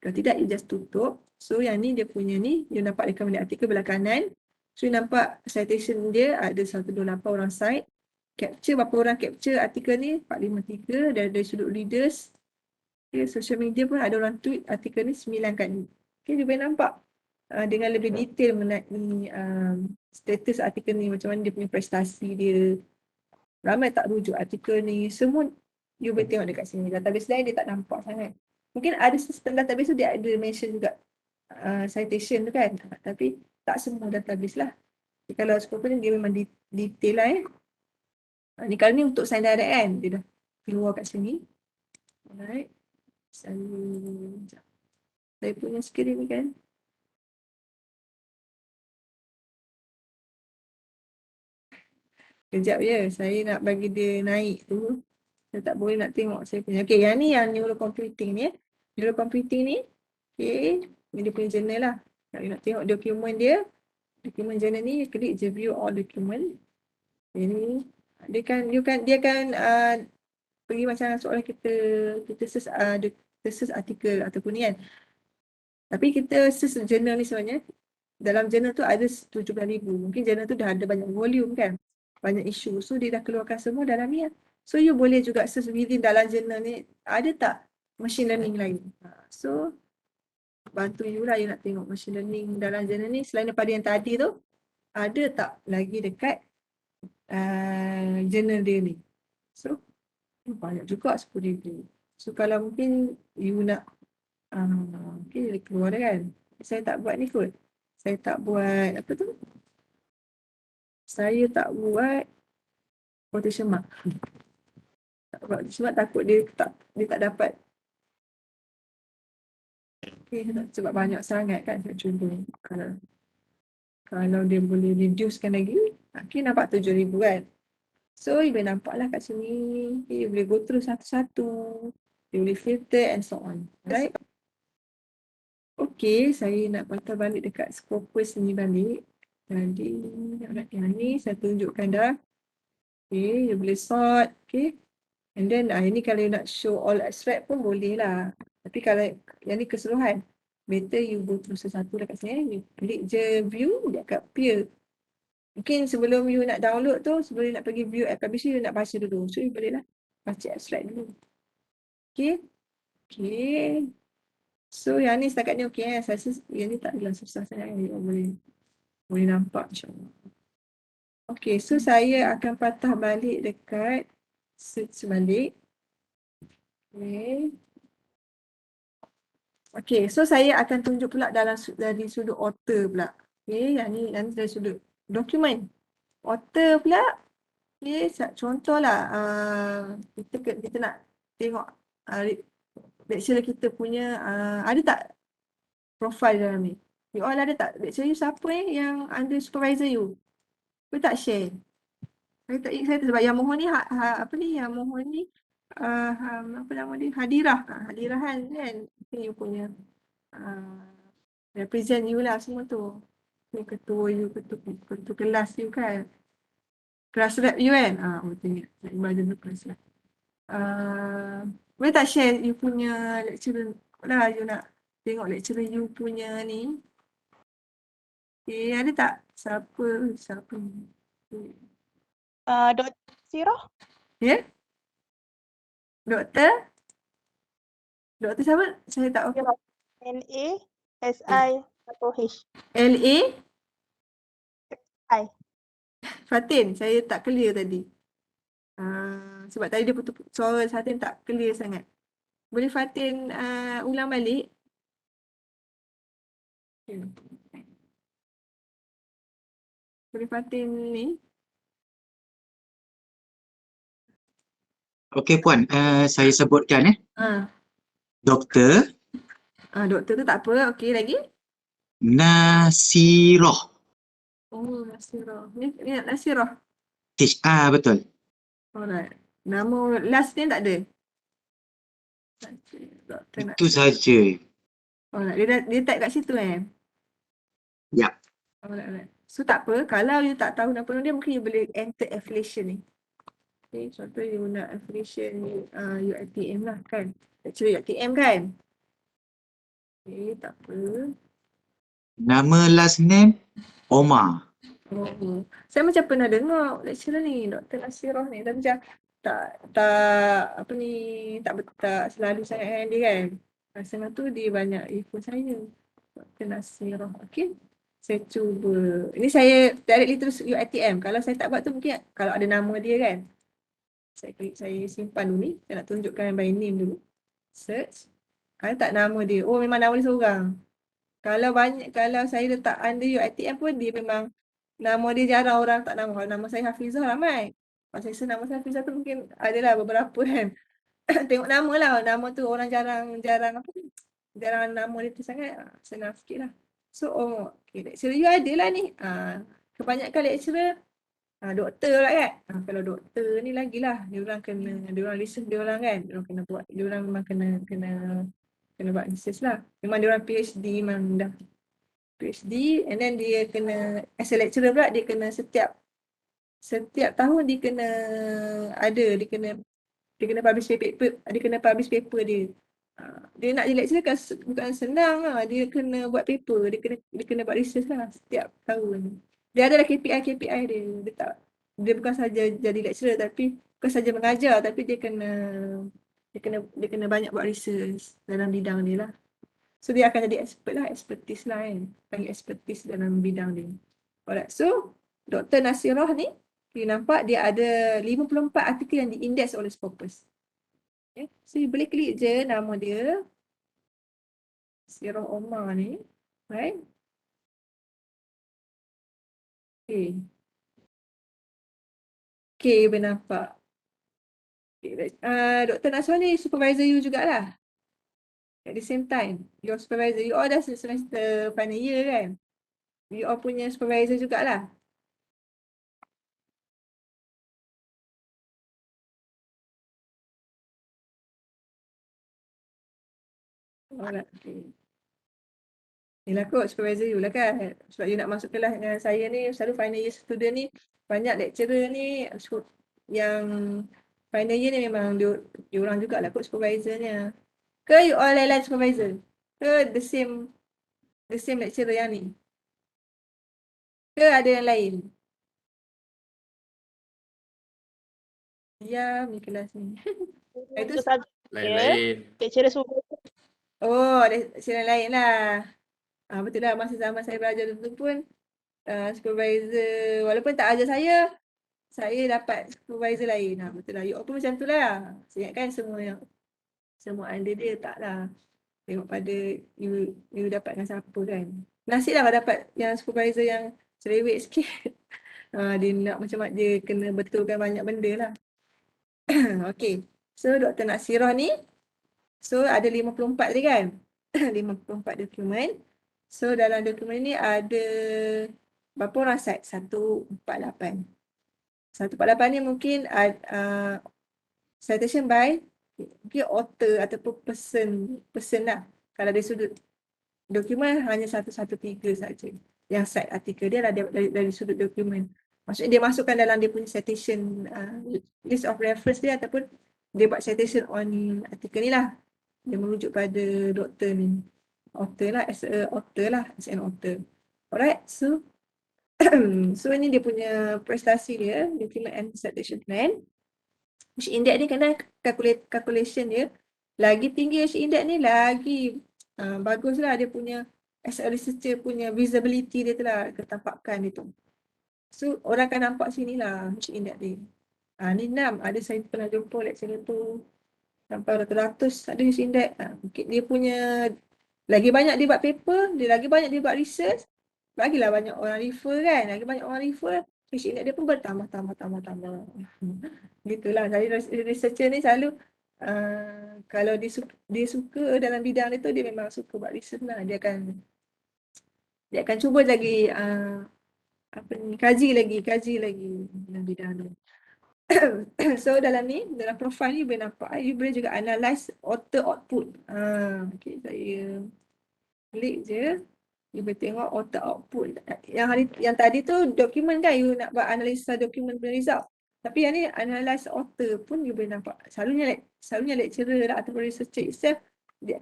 Kalau tidak, you just tutup. So yang ni dia punya ni, you nampak recommended artikel belah kanan. So you nampak citation dia ada 128 orang cite. Capture, berapa orang capture artikel ni? 453 dari sudut readers. Okay, social media pun ada orang tweet artikel ni 9 kali. Okay, you boleh nampak dengan lebih detail mengenai status artikel ni, macam mana dia punya prestasi dia, ramai tak rujuk artikel ni, semua you boleh tengok dekat sini. Database lain dia tak nampak sangat. Mungkin ada sistem database tu dia ada mention juga citation tu kan, tapi tak semua database lah. Jadi, kalau Scopus ni dia memang detail lah ni kalau ni untuk Sign Direct kan, dia dah keluar kat sini. Alright, saya punya skrin ni kan. Kejap je, saya nak bagi dia naik tu. Saya tak boleh nak tengok saya punya. Okay, yang ni yang neurocomputing ni. Neurocomputing ni, okay, ni dia punya journal lah. Kalau nak tengok dokumen dia, dokumen journal ni, klik je view all document. Ini dia akan pergi macam soalan kita search artikel ataupun ni kan. Tapi kita search journal ni sebenarnya, dalam journal tu ada 17,000. Mungkin journal tu dah ada banyak volume kan, banyak isu. So dia dah keluarkan semua dalam ni lah. So you boleh juga search within dalam journal ni, ada tak machine learning lain. So bantu you lah, you nak tengok machine learning dalam journal ni selain daripada yang tadi tu, ada tak lagi dekat journal dia ni. So banyak juga 10,000. So kalau mungkin you nak okay, dia keluar dah kan. Saya tak buat ni kot. Saya tak buat apa tu, saya tak buat quotation mark. Tak buat quotation mark, takut dia tak dapat. Okay, sebab banyak sangat kan saya cuba. Kalau dia boleh reducekan lagi, okay, nampak 7,000 kan. So you boleh nampak lah kat sini. Okay, you boleh go through satu-satu. You boleh filter and so on. Right? Okay, saya nak patah balik dekat Scopus ni balik. Jadi, yang ni saya tunjukkan dah. Okay, you boleh sort. Okay. And then ini kalau you nak show all extract pun boleh lah. Tapi kalau yang ni keseluruhan, better you go through satu-satu dekat sini. You klik je view, dia akan appear. Mungkin sebelum you nak download tu, sebelum you nak pergi view at publisher, you nak baca dulu. So you boleh lah baca extract dulu. Okay. Okay. So yang ni setakat ni okay. Saya rasa yang ni tak adalah susah sangat. Boleh nampak insyaAllah. Okay, so saya akan patah balik dekat search balik. Okay. Okay, so saya akan tunjuk pula dari sudut author pula. Okay, yang ni dari sudut dokumen. Author pula, okay, contohlah kita nak tengok lecturer kita punya ada tak profile dalam ni? You all ada tak? Lecturer you siapa yang under supervisor you? You tak share? Saya tak ingat sebab yang mohon ni apa ni yang mohon ni apa nama dia? Hadirah. Hadirahan kan. You punya represent you lah semua tu. You ketua you, ketua kelas you kan. Kelas rep you kan. Betul ni. Nak baca dulu kelas rep. Boleh tak share you punya lecturer lah, you nak tengok lecturer you punya ni. Ada tak? Siapa ni? Dr. Siroh. Ya? Doktor? Doktor siapa? Saya tak apa. N-A-S-I-H. LA? I. Fatin, saya tak clear tadi. Sebab tadi dia putus suara Fatin tak clear sangat. Boleh Fatin ulang balik? Boleh Fatin ni? Okey Puan, saya sebutkan Dr. Doktor tu tak apa. Okey, lagi? Nasiroh. Oh, Nasirah. Ni Nasirah. Betul. Alright. Nama last name tak ada? Doktor Itu saja. Alright. Dia type kat situ Ya. Alright. So tak apa. Kalau you tak tahu nama dia, mungkin you boleh enter affiliation ni. Okay, contoh you nak affiliation UiTM lah kan. Lecturer UiTM kan. Okay, tak apa. Nama last name Omar. Saya macam pernah dengar lecturer ni, Dr. Nasirah ni. Tapi macam apa ni, tak selalu sangat dengan dia kan. Masa tu dia banyak ikut saya. Dr. Nasirah. Okay. Saya cuba. Ini saya directly terus UiTM. Kalau saya tak buat tu mungkin kalau ada nama dia kan. Saya simpan dulu ni. Saya nak tunjukkan by name dulu. Search. Ada tak nama dia? Oh, memang nama dia seorang. Kalau saya letak under UiTM pun dia memang nama dia jarang orang tak nama. Kalau nama saya Hafizah ramai. Kalau saya nama saya Hafizah tu mungkin adalah beberapa kan. Tengok nama lah. Nama tu orang jarang nama dia tu sangat. Senang sikit lah. So, okay, lecturer you ada lah ni. Kebanyakan lecturer doktor lah kan. Kalau doktor ni lagilah dia orang research dia orang kan. Dia orang kena buat, dia orang memang kena buat research lah. Memang dia orang PhD memang dah PhD and then dia kena as a lecturer pula dia kena setiap tahun dia kena publish paper dia. Dia nak jadi lecturer kan bukan senang lah. Dia kena buat paper, dia kena buat research lah setiap tahun. Dia ada KPI dia. Dia bukan saja jadi lecturer tapi bukan saja mengajar tapi dia kena banyak buat research dalam bidang dia lah. So dia akan jadi expertise lah kan. Panggil expertise dalam bidang dia. Alright, so Dr. Nasirah ni you nampak dia ada 54 artikel yang diindeks oleh Scopus. Okay. So you boleh klik je nama dia. Sirah Omar ni. Right? Okay. Okay, boleh nampak. Okay. Dr. Nasirah ni supervisor you jugalah. At the same time, your supervisor, you all dah semester final year kan? You all punya supervisor jugalah. Alright, okay. Yelah kot supervisor you lah kan. Sebab you nak masuk kelas dengan saya ni, selalu final year student ni, banyak lecturer ni yang final year ni memang dia orang jugalah kot supervisornya. Ke you all lain-lain supervisor? Ke the same lecturer yang ni? Ke ada yang lain? Ya, ni kelas ni. Itu Lain-lain. Lecturer semua. oh, ada lecturer lain lah. Betul lah masa zaman saya belajar dulu pun supervisor walaupun tak ajar saya dapat supervisor lain. Betul lah. You all pun macam tu lah. Saya ingatkan semua under dia tak lah. Tengok pada you dapat dengan siapa kan. Nasib lah dapat yang supervisor yang cerewet sikit. Dia nak macam dia kena betulkan banyak benda lah. Okay. So Dr. Nasirah ni, so ada 54 tadi kan? 54 dokumen. So dalam dokumen ni ada berapa orang site? 148. 148 ni mungkin citation by mungkin author ataupun person lah. Kalau dari sudut dokumen hanya 113 saja. Yang site artikel dia adalah dari sudut dokumen. Maksudnya dia masukkan dalam dia punya citation list of reference dia ataupun dia buat citation on artikel ni lah. Dia merujuk pada doktor ni. Author lah, as an author. Alright, so so ini dia punya prestasi dia, document and citation plan. H index ni kena calculation dia. Lagi tinggi H index ni lagi baguslah dia punya as a researcher punya visibility dia tu lah, ketampakan dia tu. So orang akan nampak sini lah H index dia. Ni 6, ada saya pernah jumpa lecturer tu sampai ratus-ratus ada H index. Mungkin dia punya lagi banyak dia buat paper, dia lagi banyak dia buat research, bagilah banyak orang refer kan, lagi banyak orang refer, H index dia pun bertambah. Gitulah, jadi researcher ni selalu kalau dia suka dalam bidang dia tu, dia memang suka buat research lah. Dia akan cuba lagi kaji lagi dalam bidang dia. So dalam profile ni boleh nampak, you boleh juga analyze author output. Okay, saya klik je, you boleh tengok author output. Yang tadi tu dokumen kan, you nak buat analisa dokumen punya result. Tapi yang ni analyze author pun you boleh nampak. Selalunya lecturer lah ataupun researcher itself, dia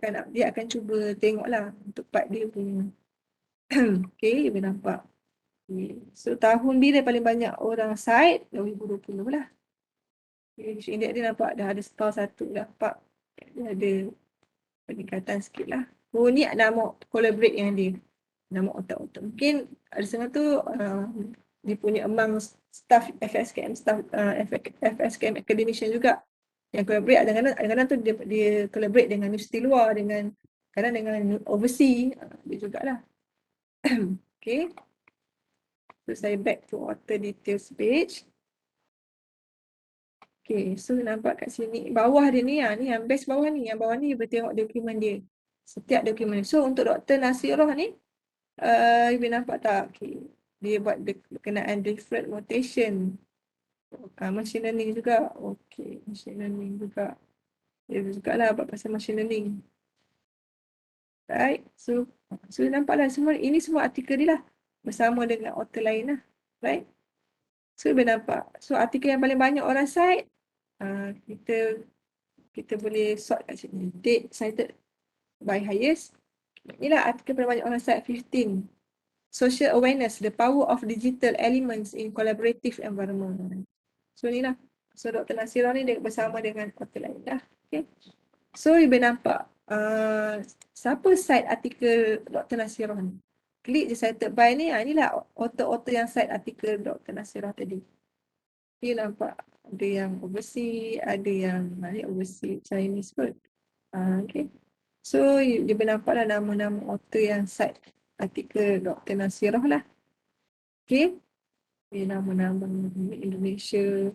akan cuba tengok lah untuk part dia punya. Okay, you boleh nampak. Okay. So tahun bila paling banyak orang cite? 2020 lah. Okay, index dia nampak dah ada star 1 dapat. Dia ada peningkatan sikit lah. Oh ni nama collaborate yang dia. Nama otak-otak. Mungkin ada setengah tu dia punya among staff FSKM, FSKM academician juga yang collaborate. Kadang-kadang tu dia collaborate dengan universiti luar, kadang dengan overseas dia jugalah. Okay. So saya back to author details page. Okay, so nampak kat sini bawah dia ni yang best bawah ni, yang bawah ni you boleh tengok dokumen dia. Setiap dokumen. So untuk Dr. Nasirah ni you boleh nampak tak? Okay. Dia buat berkenaan different notation. Machine learning juga. Okay, machine learning juga. Dia juga lah buat pasal machine learning. Right. So nampaklah ini semua artikel dia lah. Bersama dengan author lain lah. Right. So boleh nampak. So artikel yang paling banyak orang cite, kita boleh sort kat sini. Date cited by highest. Inilah artikel paling banyak orang cite 15. Social awareness, the power of digital elements in collaborative environment. So ni lah. So Dr. Nasirah ni dia bersama dengan author lain lah. Okay. So you boleh nampak siapa cite artikel Dr. Nasirah ni. Klik je cited by ni. Inilah author-author yang cite artikel Dr. Nasirah tadi. You nampak ada yang overseas, ada yang overseas Chinese pun. Okay. So you boleh nampak lah nama-nama author yang cite artikel Dr. Nasirah lah. Okay. Nama-nama Indonesia.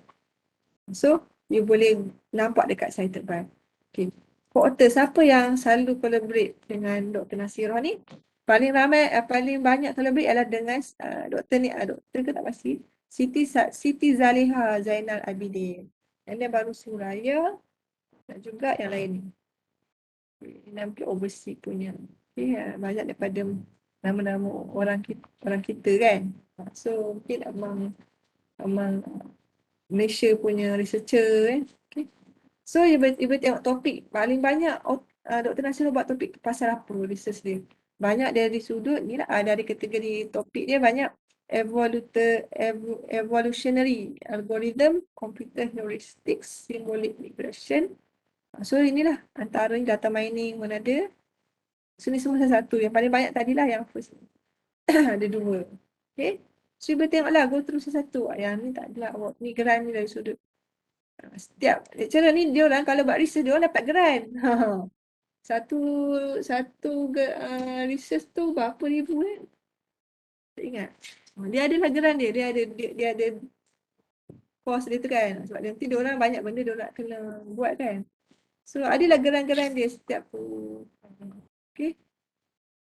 So you boleh nampak dekat cited by. Okay. Co-author, siapa yang selalu collaborate dengan Dr. Nasirah ni? Paling ramai, paling banyak collaborate adalah dengan doktor ni, doktor ke tak pasti? Siti Zaliha Zainal Abidin. Yang ni baru Suraya dan juga yang lain ni. Ini mungkin overseas punya. Okay, banyak daripada nama-nama orang kita kan. So mungkin among Malaysia punya researcher kan. Okay. So you boleh tengok topik paling banyak Dr. Nasirah buat topik pasal apa research dia. Banyak dari sudut ni lah, dari kategori topik dia banyak evolutionary algorithm, computer heuristics, symbolic regression. So inilah antara data mining mana ada. So ni semua satu. Yang paling banyak tadilah yang first. Ada 2. Okay. So you boleh tengoklah, go through satu. Yang ni tak adalah. Ni geran ni dari sudut. Setiap lecturer ni dia orang kalau buat research dia orang dapat geran. Research tu berapa ribu kan? Tak ingat. Dia ada lageran dia. Dia ada course dia tu kan. Sebab nanti diorang banyak benda diorang kena buat kan. So adalah geran-geran dia setiap tu. Okay.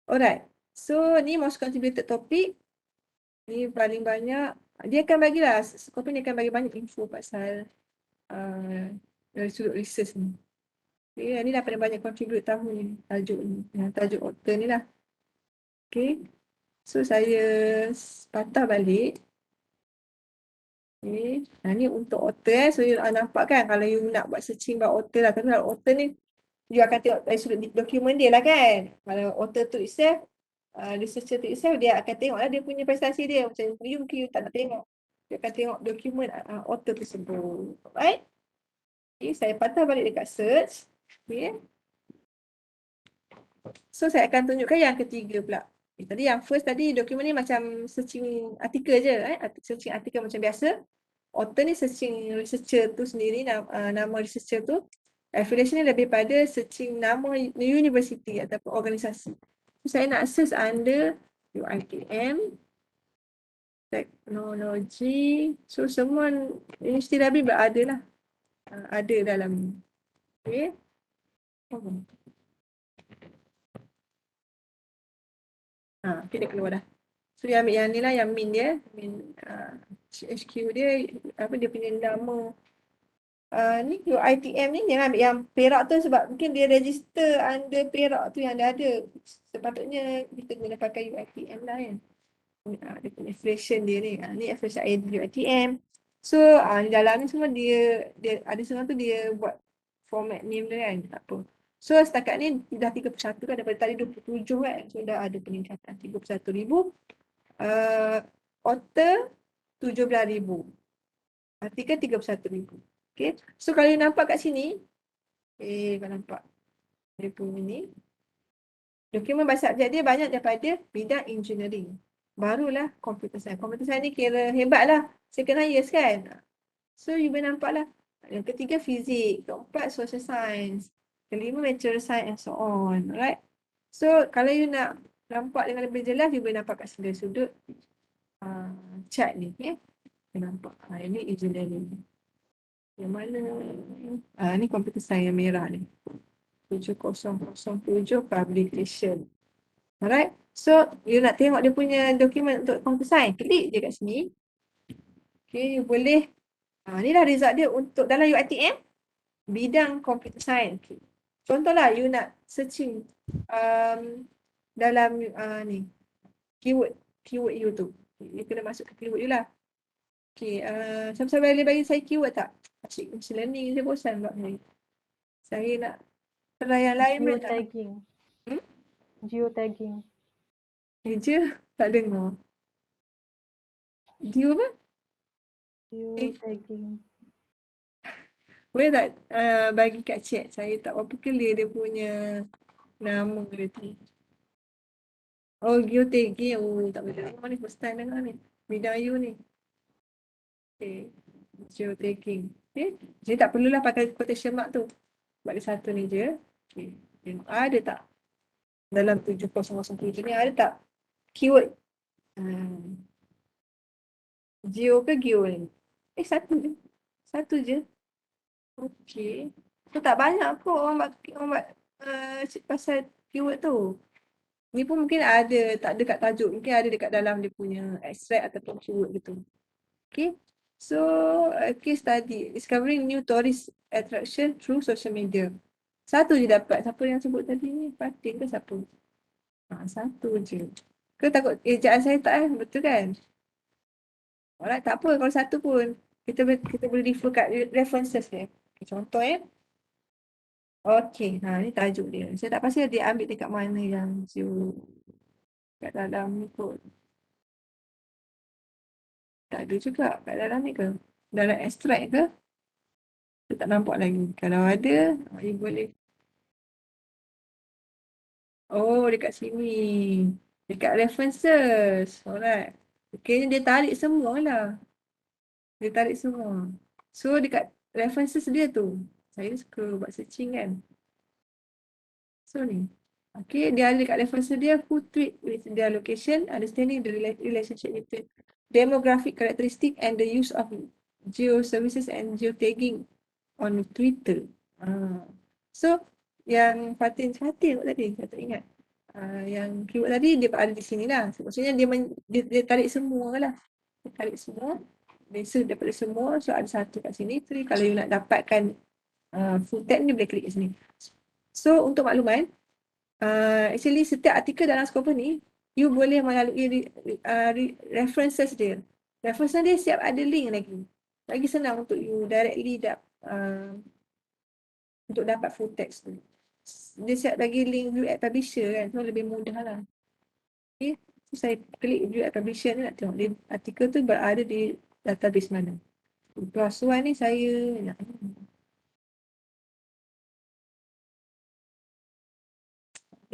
Alright. So ni most contributed topic. Ni paling banyak. Dia akan bagilah, Scopus ni akan bagi banyak info pasal dari sudut research ni. Okay, ni dah paling banyak contribute tahun ni, tajuk ni. Tajuk author ni lah. Okay. So saya patah balik. Okay. Ni untuk author So you nampak kan kalau you nak buat searching about author lah. Tapi kalau author ni, you akan tengok dari sudut dokumen dia lah kan. Kalau author tu itself, researcher tu itself, dia akan tengok lah dia punya prestasi dia. Macam you mungkin you tak nak tengok. Dia akan tengok dokumen author tersebut. Alright. Okay, saya patah balik dekat search. Okay. So saya akan tunjukkan yang ketiga pula. Okay, tadi yang first tadi dokumen ni macam searching artikel je. Searching artikel macam biasa. Author ni searching researcher tu sendiri, nama researcher tu. Affiliation ni lebih pada searching nama university ataupun organisasi. So, saya nak search under UiTM, teknologi. So semua universiti Rabi berada lah. Ada dalam ni. Okay. Okay, dia keluar dah. So dia ambil yang ni lah, yang min dia. HQ dia, apa dia punya nama. Ni UiTM ni jangan ambil yang Perak tu sebab mungkin dia register under Perak tu yang dia ada. Sepatutnya kita guna pakai UiTM lah kan. Dia punya affiliation dia ni. Ni affiliation ID UiTM. So di dalam ni semua dia ada semua tu dia buat format name dia kan. Tak apa. So setakat ni dah 31 kan, daripada tadi 27 kan. So dah ada peningkatan 31,000. Author 17,000. Artikel 31,000. Okay. So kalau you nampak kat sini, kau nampak dia punya ni. Dokumen bahasa subjek dia banyak daripada bidang engineering. Barulah computer science. Computer science ni kira hebat lah. Second highest kan. So you boleh nampak lah. Yang ketiga fizik. Keempat social science. Kelima natural science and so on. Alright. So kalau you nak nampak dengan lebih jelas, you boleh nampak kat sini sudut chart ni. Okay. You nampak. Ini engineering. Yang mana? Ni computer science yang merah ni. 7007 publication. Alright. So, you nak tengok dia punya dokumen untuk computer science. Klik je kat sini. Okay, you boleh. Ni lah result dia untuk dalam UiTM. Bidang computer science. Okay. Contohlah, you nak searching dalam ni. Keyword you tu. You kena masuk ke keyword you lah. Okay, siapa-siapa boleh bagi saya keyword tak? Asyik machine learning, saya bosan buat ni. Saya nak try yang lain pun tak. Geotagging. Geotagging. Je, tak dengar. Geo apa? Geotagging. Boleh tak bagi kat chat? Saya tak berapa clear dia punya nama dia tu. Oh, geotagging. Oh, tak boleh dengar ni. First time dengar ni. Bidang you ni. Okay. Geotagging. Okay. Jadi tak perlulah pakai quotation mark tu. Sebab dia satu ni je. Okay. Ada tak? Dalam 7007 ni ada tak? Keyword. Geo ke geo ni? Satu je. Satu je. Okay. So tak banyak pun orang buat pasal keyword tu. Ni pun mungkin ada, tak ada kat tajuk. Mungkin ada dekat dalam dia punya extract ataupun keyword gitu. Okay. So, case study. Discovering new tourist attraction through social media. Satu je dapat. Siapa yang sebut tadi ni? Fatin ke siapa? Satu je. Ke takut ejaan saya tak betul kan? Alright, tak apa kalau satu pun. Kita boleh refer kat references dia. Okay, contoh Okay, ni tajuk dia. Saya tak pasti dia ambil dekat mana yang kat dalam ni kot. Tak ada juga kat dalam ni ke? Dalam extract ke? Saya tak nampak lagi. Kalau ada, you boleh. Oh, dekat sini. Dekat references. Alright. Okay, dia tarik semua lah. Dia tarik semua. So, dekat references dia tu. Saya suka buat searching kan. So ni. Okay, dia ada kat reference dia who tweet with their location, understanding the relationship between demographic characteristic and the use of geo services and geotagging on Twitter. So yang Fatin tadi, saya tak ingat. Yang keyword tadi dia ada di sini lah. So, maksudnya dia tarik semua lah. Dia tarik semua. Biasa daripada semua. So ada satu kat sini. So, kalau you nak dapatkan full tag ni boleh klik kat sini. So untuk makluman, actually setiap artikel dalam Scopus ni, you boleh melalui references dia. References dia siap ada link lagi. Lagi senang untuk you directly untuk dapat full text tu. Dia siap bagi link view at publisher kan, so lebih mudah lah. Okay, so saya klik view at publisher ni nak tengok dia, artikel tu berada di database mana. Plus one ni saya nak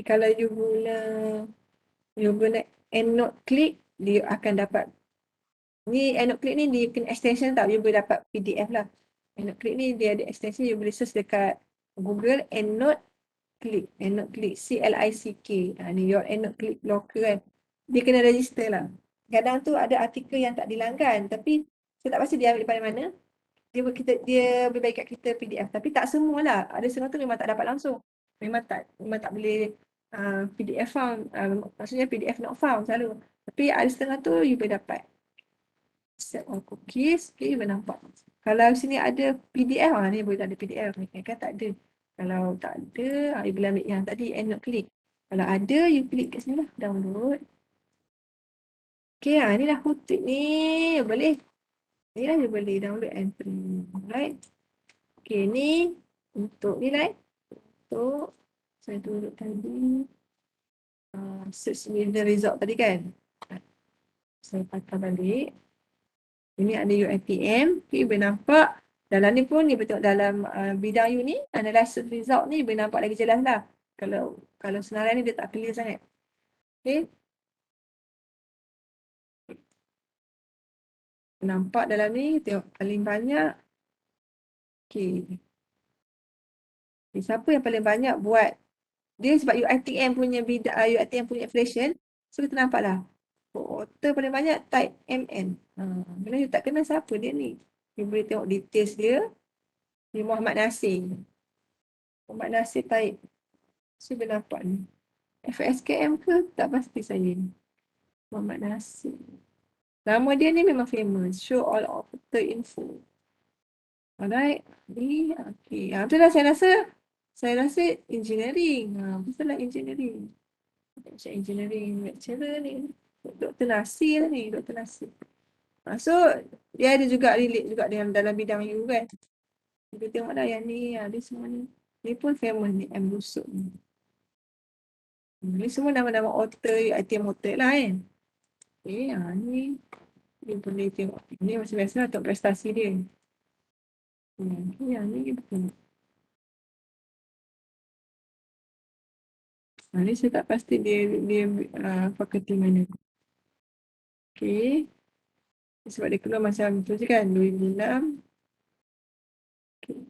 kalau you guna EndNote click, dia akan dapat ni EndNote click ni dia kena extension tau, you boleh dapat PDF lah. EndNote click ni dia ada extension, you boleh search dekat Google EndNote click, EndNote click, CLICK. Ni your EndNote click locker kan. Dia kena register lah. Kadang tu ada artikel yang tak dilanggan, tapi saya tak pasti dia ambil daripada mana. Dia boleh bagi kat kita PDF, tapi tak semualah. Ada setengah tu memang tak dapat langsung. Memang tak boleh PDF found, maksudnya PDF not found selalu. Tapi ada setengah tu you boleh dapat. Set all cookies, okay, you boleh nampak. Kalau sini ada PDF, ni boleh tak ada PDF, ni kan tak ada. Kalau tak ada, you boleh ambil yang tadi EndNote click. Kalau ada, you klik kat sini lah, download. Okay, ni lah hootik ni, boleh. Ni lah you boleh download and print. Alright. Okay, ni untuk ni lah. Untuk saya tunjuk tadi. Search with the result tadi kan. Saya patah balik. Ini ada UiTM. Okay, boleh nampak. Dalam ni pun, ni betul dalam bidang you ni, analysis result ni boleh nampak lagi jelas lah. Kalau senarai ni dia tak clear sangat. Okay. Nampak dalam ni, tengok paling banyak. Okay. Siapa yang paling banyak buat dia sebab UiTM punya UiTM punya inflation, so kita nampak lah. Author paling banyak type MN. Bila you tak kenal siapa dia ni, you boleh tengok details dia. Dia Muhammad Nasir. Muhammad Nasir type. So boleh nampak ni. FSKM ke? Tak pasti saya. Muhammad Nasir. Nama dia ni memang famous. Show all author info. Alright. Ni, okay. Betul lah saya rasa engineering. Betul lah engineering. Macam engineering lecturer ni. Dr. Nasir ni. Dr. Nasir. So, dia ada juga relate juga dengan dalam bidang you kan. Kita tengok lah yang ni. Dia semua ni. Ni pun famous ni. M. Busuk ni. Ni semua nama-nama author. ITM author lah kan. Okay, ni. Dia boleh tengok. Ni macam biasa lah untuk prestasi dia. Yang ni betul. Ni saya tak pasti dia fakulti mana. Okay. Sebab dia keluar macam tu je kan, 2006. Okay.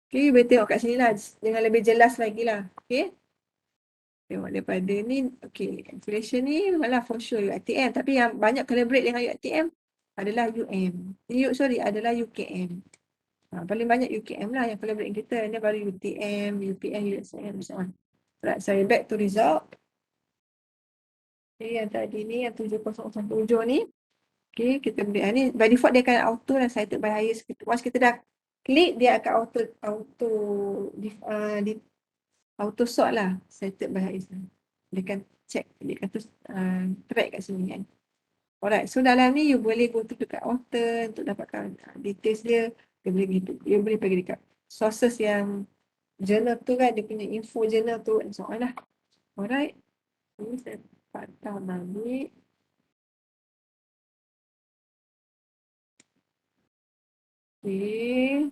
Okay, boleh tengok kat sini lah dengan lebih jelas lagi lah. Okay. Tengok daripada ni, okay. Inflation ni malah for sure UiTM. Tapi yang banyak collaborate dengan UiTM adalah adalah UKM. Paling banyak UKM lah yang collaborate dengan kita. Ini baru UTM, UPM, USM, so on. Right, saya back to result. Okay, yang tadi ni, yang 7007 ni. Okay, kita boleh, ni by default dia akan auto dan cited by highest. Once kita dah klik, dia akan auto sort lah, cited by highest. Dia akan check, dia akan track kat sini kan. Alright, so dalam ni you boleh go to dekat author untuk dapatkan details dia. Dia boleh pergi dekat sources yang journal tu kan, dia punya info journal tu and so on lah. Alright, ini saya patah balik. Okay.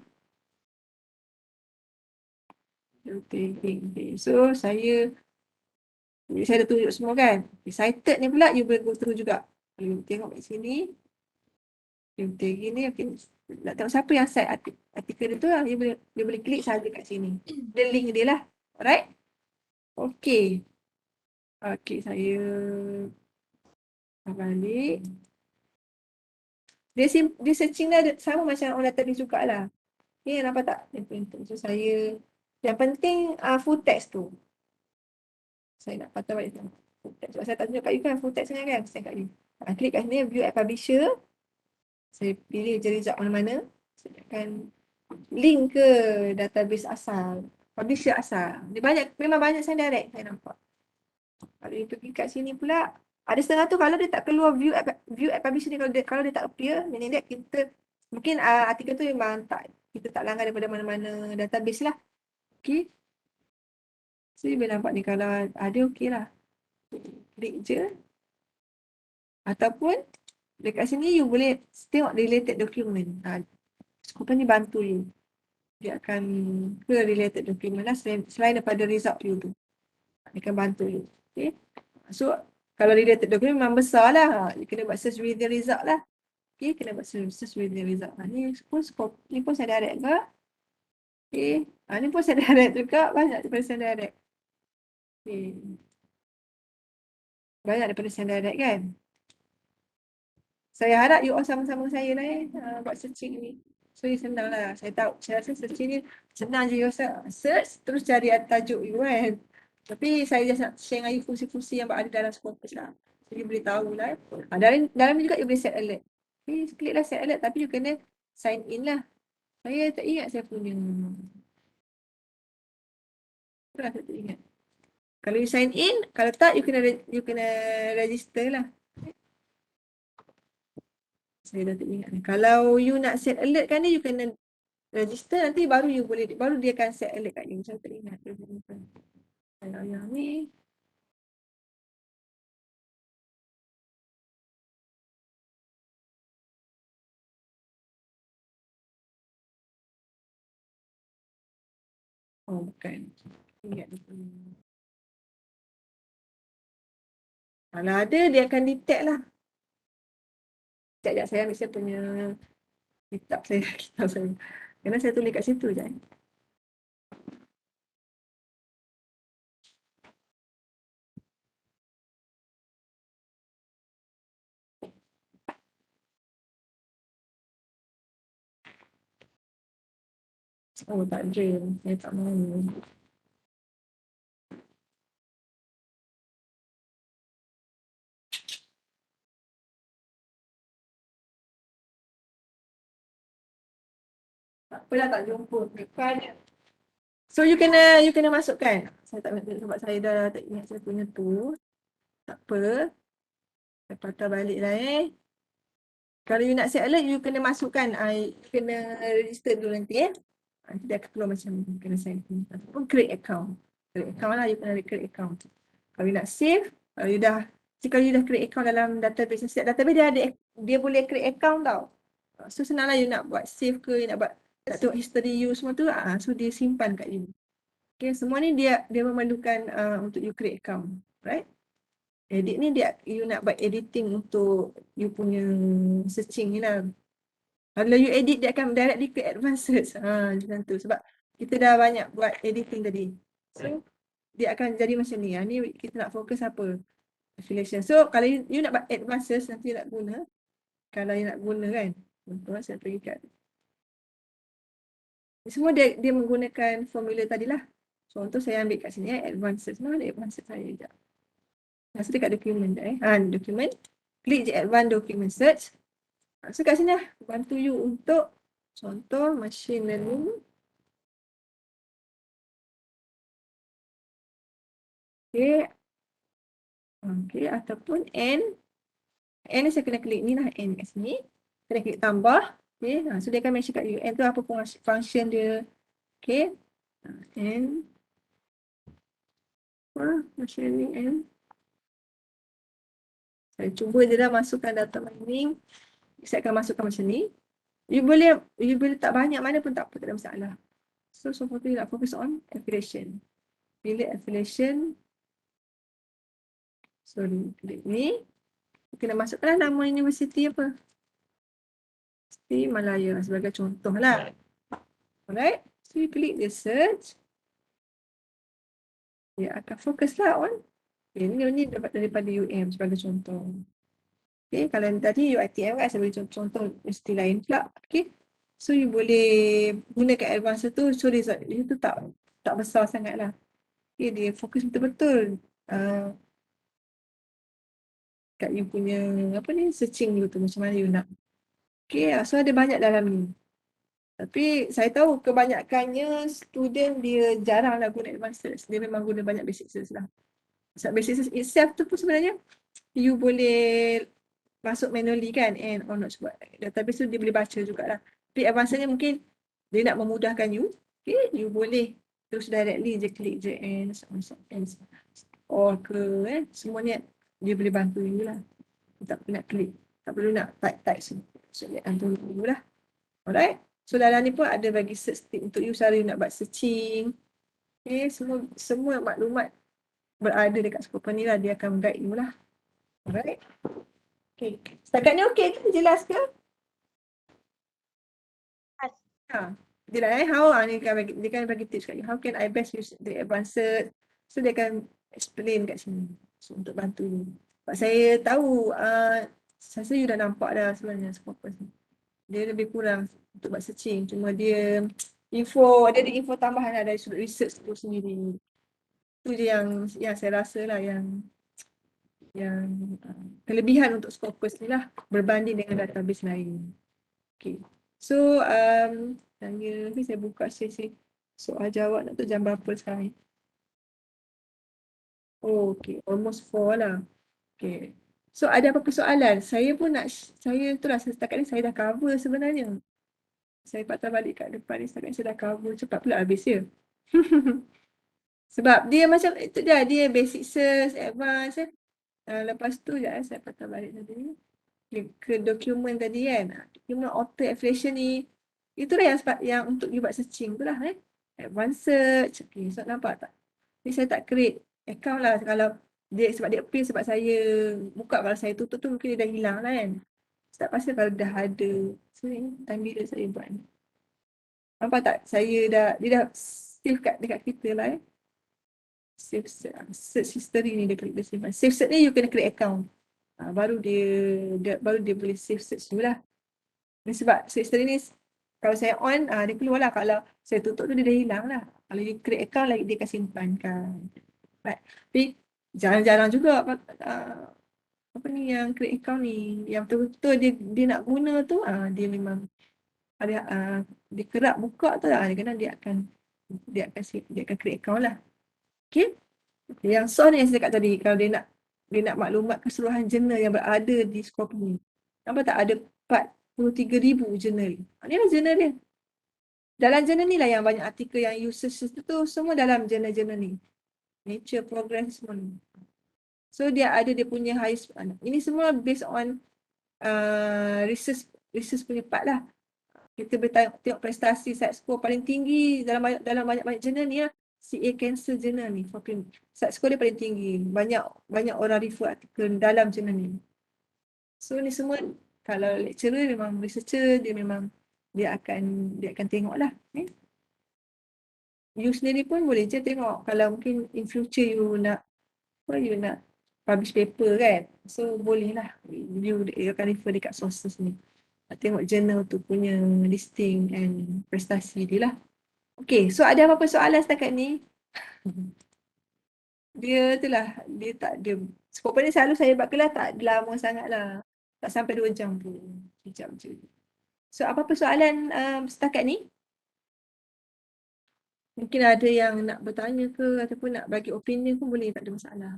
So saya dah tunjuk semua kan. Cited ni pula you boleh go through juga. You tengok kat sini. You tag ni, okay. nak tengok siapa yang cite artikel itu lah, dia boleh klik saja kat sini. Dia link dia lah. Alright? Okay. Okay, saya balik. Dia searching dah sama macam orang database juga lah. Okay, nampak tak? So saya, yang penting full text tu. Saya nak patah balik tu. Full text. Sebab saya tak tunjuk kat you kan full text sebenarnya kan. Saya kat you. Klik kat sini, view at publisher. Saya pilih je result mana-mana. Saya akan link ke database asal. Publisher asal. Dia banyak, memang banyak saya direct saya nampak. Kalau dia pergi kat sini pula, ada setengah tu kalau dia tak keluar view at publisher ni, kalau dia tak appear, meaning that kita, mungkin artikel tu memang tak, kita tak langgar daripada mana-mana database lah. Okay. So, you boleh nampak ni kalau ada okey lah. Klik je. Ataupun dekat sini you boleh tengok related document. Skupan ni bantu you. Dia akan ke related document lah selain daripada result you tu. Dia akan bantu you. Okay. So, kalau related document memang besar lah. You kena buat search with the result lah. Okay, kena buat search with the result. Ni pun saya direct ke. Okay. Ni pun saya direct juga. Banyak daripada saya direct. Okay. Banyak daripada saya direct kan. Saya harap you all sama-sama saya lah buat searching ni. So, senang lah. Saya tahu, saya rasa searching ni senang je you search, terus cari tajuk you kan. Tapi saya just nak share dengan you fungsi-fungsi yang ada dalam Scopus lah. So, you boleh tahu lah. Dalam ni juga you boleh set alert. Okay, klik lah set alert tapi you kena sign in lah. Saya tak ingat saya punya. Itulah saya tak ingat. Kalau you sign in, kalau tak you kena register lah. Saya dah tak ingat ni. Kalau you nak set alert kan ni, you kena register, nanti baru dia akan set alert kat you. Saya tak ingat. Kalau yang ni, oh bukan. Ingat dia punya. Kalau ada, dia akan detect lah. Sekejap saya ambil saya punya kitab saya. Kerana saya tulis kat situ je. Oh tak ada, saya tak mahu. Tak apalah tak jumpa. Depan. So you kena masukkan. Saya tak ingat sebab saya dah tak ingat saya punya tu. Tak apa. Saya patah balik lah Kalau you nak set alert, you kena masukkan. You kena register dulu nanti Nanti dia akan keluar macam ni. Kena sign in. Ataupun create account. Create account lah, you kena create account. Kalau you nak save, kalau you dah create account dalam database, setiap database dia boleh create account tau. So senang lah you nak buat save ke, you nak tengok history you semua tu, so dia simpan kat you. Okay, semua ni dia memerlukan untuk you create account. Right? Edit ni you nak buat editing untuk you punya searching ni lah. Kalau you edit, dia akan directly ke advanced search. Macam tu. Sebab kita dah banyak buat editing tadi. So, dia akan jadi macam ni. Ni kita nak fokus apa? Affiliation. So, kalau you nak buat advanced search, nanti nak guna. Kalau you nak guna kan. Contoh saya pergi kat. Semua dia menggunakan formula tadilah. Contoh saya ambil kat sini advanced search. Mana advanced search saya sekejap. Rasa dekat dokumen dokumen. Klik je advanced document search. So kat sini lah, bantu you untuk contoh machine learning. Okay, ataupun N ni saya kena klik ni lah, N kat sini. Kena klik tambah. Okay, so dia akan mention kat you, N tu apa function dia. Okay, N. Machine learning N. Saya cuba je dah masukkan data mining. Saya akan masukkan macam ni. You boleh tak banyak mana pun tak apa, tak ada masalah. So tu you nak fokus on affiliation. Pilih affiliation. Sorry, klik ni. Kena masukkan nama universiti apa. Himalaya sebagai contoh lah. Alright, so you klik the search. Dia akan fokus lah on. Ini dapat daripada UM sebagai contoh. Okay, kalau tadi UiTM kan sebagai contoh mesti lain pula. Okay, so you boleh gunakan advanced tu, so result dia tu tak besar sangat lah. Okay, dia fokus betul-betul kat you punya searching you tu macam mana you nak. Okay, so ada banyak dalam ni. Tapi saya tahu kebanyakannya student dia jarang lah guna advanced search. Dia memang guna banyak basic search lah. Sebab basic search itself tu pun sebenarnya you boleh masuk manually kan and or not sebab database tu dia boleh baca jugalah. Tapi advancednya mungkin dia nak memudahkan you. Okay, you boleh terus directly je klik je and or ke semuanya dia boleh bantu you lah. Tak perlu nak klik, tak perlu nak type soalan dulu lah. Alright, so dalam ni pun ada bagi search tip untuk you cara you nak buat searching. Okay, semua maklumat berada dekat Skoper ni lah, dia akan guide you lah. Alright. Okay. Setakat ni okey ke? Jelas ke? Jelas. Ha. Jelas how ni dia kan bagi tips kat you. How can I best use the advanced? So dia akan explain kat sini. So untuk bantu you. Sebab saya tahu saya rasa you dah nampak dah sebenarnya Scopus ni. Dia lebih kurang untuk buat searching. Cuma dia ada info tambahan lah dari sudut research tu sendiri. Itu je yang saya rasa lah yang kelebihan untuk Scopus ni lah berbanding dengan database lain. Okay. So, saya buka sesi soal jawab nak tu jam berapa sekarang? Oh, okay. Almost 4 lah. Okay. So, ada apa-apa soalan? Saya itulah setakat ni saya dah cover sebenarnya. Saya patah balik kat depan ni setakat ni saya dah cover. Cepat pula habis ya. Sebab dia macam, itu dia basic search, advanced. Lepas tu saya patah balik tadi. Ke dokumen tadi kan. Dokumen auto inflation ni. Itulah yang untuk you buat searching tu lah. Advanced search. Okay, so nampak tak? Ni saya tak create account lah. Kalau sebab dia appeal sebab saya buka, kalau saya tutup tu mungkin dia dah hilang lah kan. Tak pasal kalau dah ada. So ni time bila saya buat ni. Nampak tak? Dia dah save dekat kita lah Save search history ni dia klik dia save. Save search ni you kena create account. Baru dia boleh save search tu lah. Ni sebab search history ni kalau saya on, dia keluar lah. Kalau saya tutup tu dia dah hilang lah. Kalau you create account lagi dia akan simpankan. Right. Tapi jarang-jarang juga apa ni yang create account ni. Yang betul-betul dia nak guna tu, dia memang ada dia kerap buka tu lah. Dia akan create account lah. Okay. Yang soal ni yang saya cakap tadi, kalau dia nak maklumat keseluruhan jurnal yang berada di Skoper ni. Nampak tak ada 43,000 jurnal. Ni lah jurnal dia. Dalam jurnal ni lah yang banyak artikel yang users tu semua dalam jurnal-jurnal ni. Nature, Progress semua ni. So dia punya highest. Ini semua based on research punya part lah. Kita boleh tengok prestasi site score paling tinggi dalam banyak-banyak jurnal ni lah. CA Cancer Journal ni. Site score dia paling tinggi. Banyak orang refer artikel dalam jurnal ni. So ni semua kalau lecturer memang researcher, dia akan tengok lah. You sendiri pun boleh je tengok kalau mungkin in future you nak publish paper kan. So boleh lah. You akan refer dekat sources ni. Tengok jurnal tu punya listing and prestasi dia lah. Okay, so ada apa-apa soalan setakat ni? Dia tak ada. Skoper ni selalu saya buat kelas tak lama sangat lah. Tak sampai 2 jam pun. Sekejap je. So apa-apa soalan setakat ni? Mungkin ada yang nak bertanya ke ataupun nak bagi opinion pun boleh, tak ada masalah.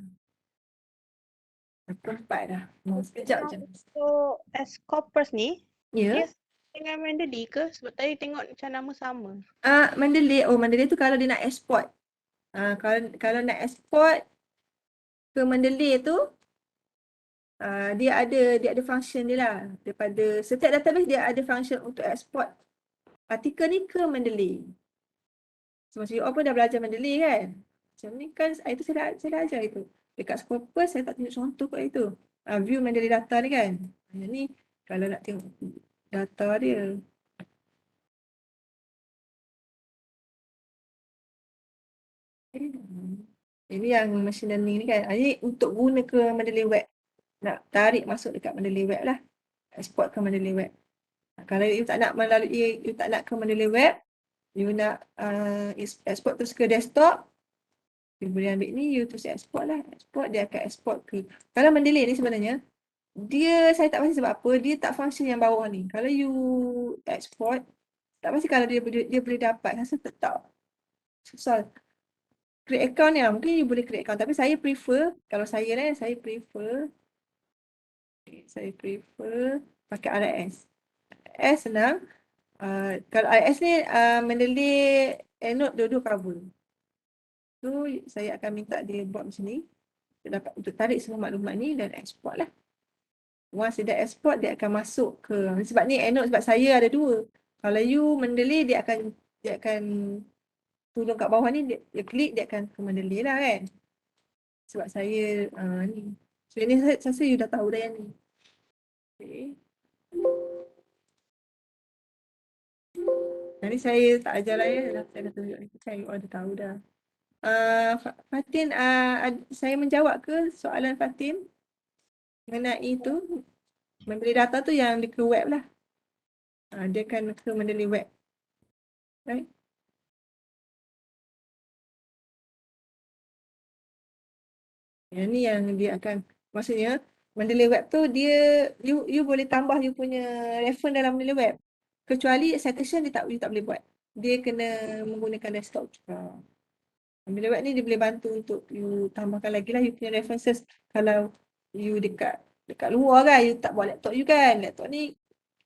Keempat dah. Sekejap je. So, Scopus ni, Ya. dia dengan Mendeley ke? Sebab tadi tengok macam nama sama. Mendeley tu kalau dia nak export. Kalau nak export ke Mendeley tu, dia ada function dia lah. Daripada setiap database dia ada function untuk export artikel ni ke Mendeley. So, macam you all pun dah belajar Mendeley kan? Macam ni kan, itu saya dah ajar itu. Dekat Scopus saya tak tunjuk contoh kot itu. View Mendeley data ni kan. Yang ni kalau nak tengok data dia. Ini yang machine learning ni kan. Ini untuk guna ke Mendeley Web. Nak tarik masuk dekat Mendeley Web lah. Export ke Mendeley Web. Kalau you tak nak melalui, you tak nak ke Mendeley Web, you nak export terus ke desktop, you boleh ambil ni, you terus export lah. Export, dia akan export ke. Kalau Mendeley ni sebenarnya, saya tak pasti sebab apa, dia tak function yang bawah ni. Kalau you export, tak pasti kalau dia boleh dapat. Rasa tak. Susah. Create account ni, mungkin you boleh create account. Tapi saya prefer, kalau saya lah, saya prefer pakai RIS. RIS senang. Kalau RIS ni Mendeley Endnote dua-dua cover. So saya akan minta dia buat macam ni. Untuk tarik semua maklumat ni dan export lah. Once dia dah export, dia akan masuk ke, sebab ni Endnote sebab saya ada dua. Kalau you Mendeley, dia akan turun kat bawah ni, dia klik, dia akan ke Mendeley lah kan. Sebab saya ni. So ini saya rasa you dah tahu dah yang ni. Okay. Nanti saya tak ajar lah ya. Saya dah tunjuk ni. Saya dah tahu dah. Fatin, saya menjawab ke soalan Fatin mengenai tu? Mendeley data tu yang dia ke web lah. Dia akan ke Mendeley Web. Right? Yang ni yang dia akan, maksudnya Mendeley Web tu dia, you boleh tambah you punya reference dalam Mendeley Web. Kecuali citation you tak boleh buat. Dia kena menggunakan desktop juga. Mendeley Web ni dia boleh bantu untuk you tambahkan lagi lah you punya references. Kalau you dekat luar kan, you tak bawa laptop you kan. Laptop ni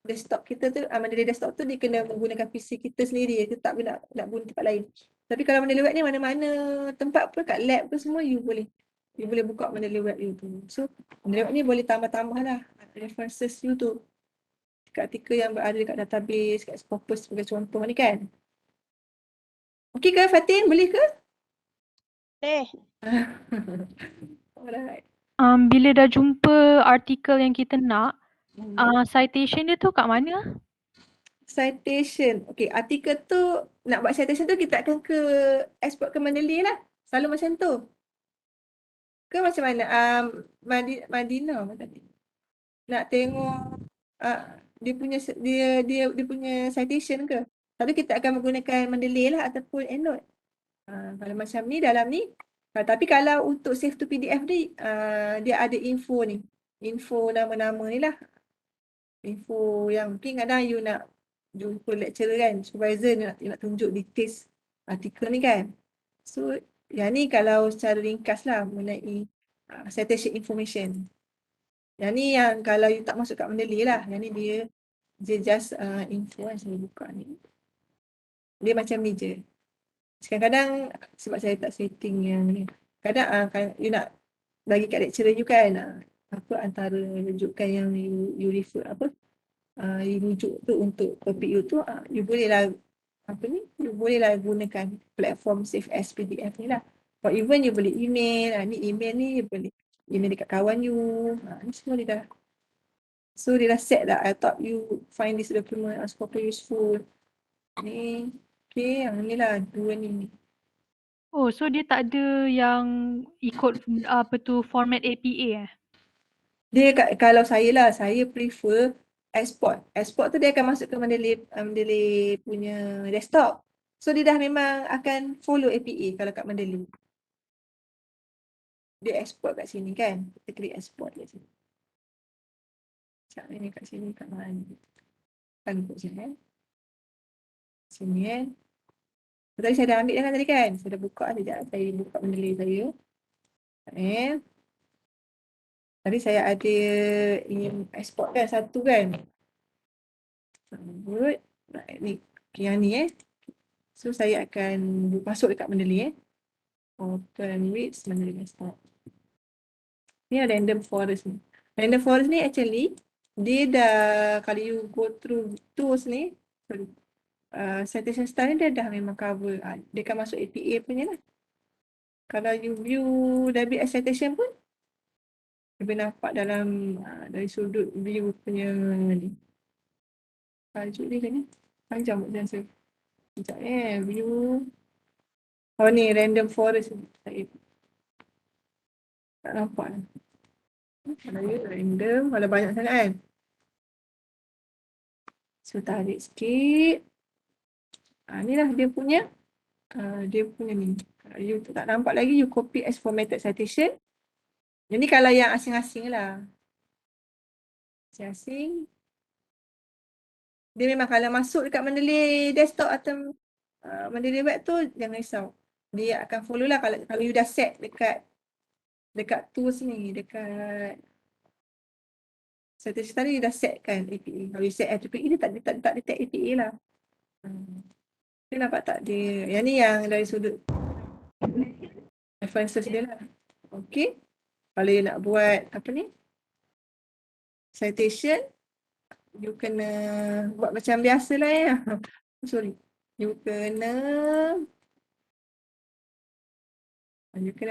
desktop kita tu, Mendeley desktop tu dia kena menggunakan PC kita sendiri. Dia tak boleh nak guna tempat lain. Tapi kalau Mendeley Web ni mana-mana tempat pun kat lab ke semua you boleh buka Mendeley Web you tu. So Mendeley Web ni boleh tambah-tambah lah references you tu dekat artikel yang berada dekat database, kat Scopus sebagai contoh ni kan. Okey ke Fatin? Boleh ke? Alright. Bila dah jumpa artikel yang kita nak, citation dia tu kat mana? Citation. Okay, artikel tu, nak buat citation tu kita akan ke export ke Mendeley lah. Selalu macam tu. Ke macam mana? Madina tadi. Nak tengok dia punya citation ke? Tapi kita akan menggunakan Mendeley lah ataupun Endnote. Kalau macam ni dalam ni. Tapi kalau untuk save to PDF ni, dia ada info ni. Info nama-nama ni lah. Info yang mungkin kadang you nak jumpa lecturer kan, supervisor nak tunjuk details artikel ni kan. So yang ni kalau secara ringkas lah mengenai citation information. Yang ni yang kalau you tak masuk kat Mendeley lah. Yang ni dia just info kan, saya buka ni. Dia macam ni je. Kadang-kadang sebab saya tak setting yang ni. Kadang you nak bagi kat lecturer you kan, apa antara rujukan yang you refer you rujuk tu untuk topik you tu, you boleh lah you boleh lah gunakan platform Save as PDF ni lah. Or even you boleh email, ni email ni you boleh email dekat kawan you, ni semua dia dah. So dia dah set dah. I thought you find this document as super useful. Ni, okay, yang ni lah dua ni. Oh, so dia tak ada yang ikut format APA Dia kalau saya lah, saya prefer export. Export tu dia akan masuk ke Mendeley punya desktop. So dia dah memang akan follow APA kalau kat Mendeley. Dia export kat sini kan. Kita klik export kat sini. Sekejap ni kat sini kat mana. Kan ikut sini kan. Sini kan. Tadi saya dah ambil tadi kan. Saya dah buka sekejap. Saya buka Mendeley saya. Tadi saya ada ingin export kan satu kan. Good. Ni yang ni So saya akan masuk dekat Mendeley Open with Mendeley desktop. Ni ada random forest ni. Random forest ni actually dia dah, kalau you go through tools ni, citation style ni dia dah memang cover. Dia akan masuk APA punya lah. Kalau you view WS citation pun dia boleh nampak dalam dari sudut view punya ni. Tajuk dia kan ni. Panjang buat saya. Sekejap view. Oh ni random forest ni. Tak nampak ni. Kalau dia random, kalau banyak sangat kan. So tarik sikit. Ni lah dia punya ni. Kalau you tak nampak lagi, you copy as formatted citation. Jadi kalau yang asing-asing lah. Asing-asing. Dia memang kalau masuk dekat Mendeley desktop atau Mendeley web tu, jangan risau. Dia akan follow lah kalau you dah set dekat tools ni, dekat citation tadi you dah set kan APA. Kalau you set APA, dia tak detect APA lah. Dia nampak tak dia. Yang ni yang dari sudut references dia lah. Okay. Kalau you nak buat apa ni? Citation, you kena buat macam biasa lah ya. Sorry. You kena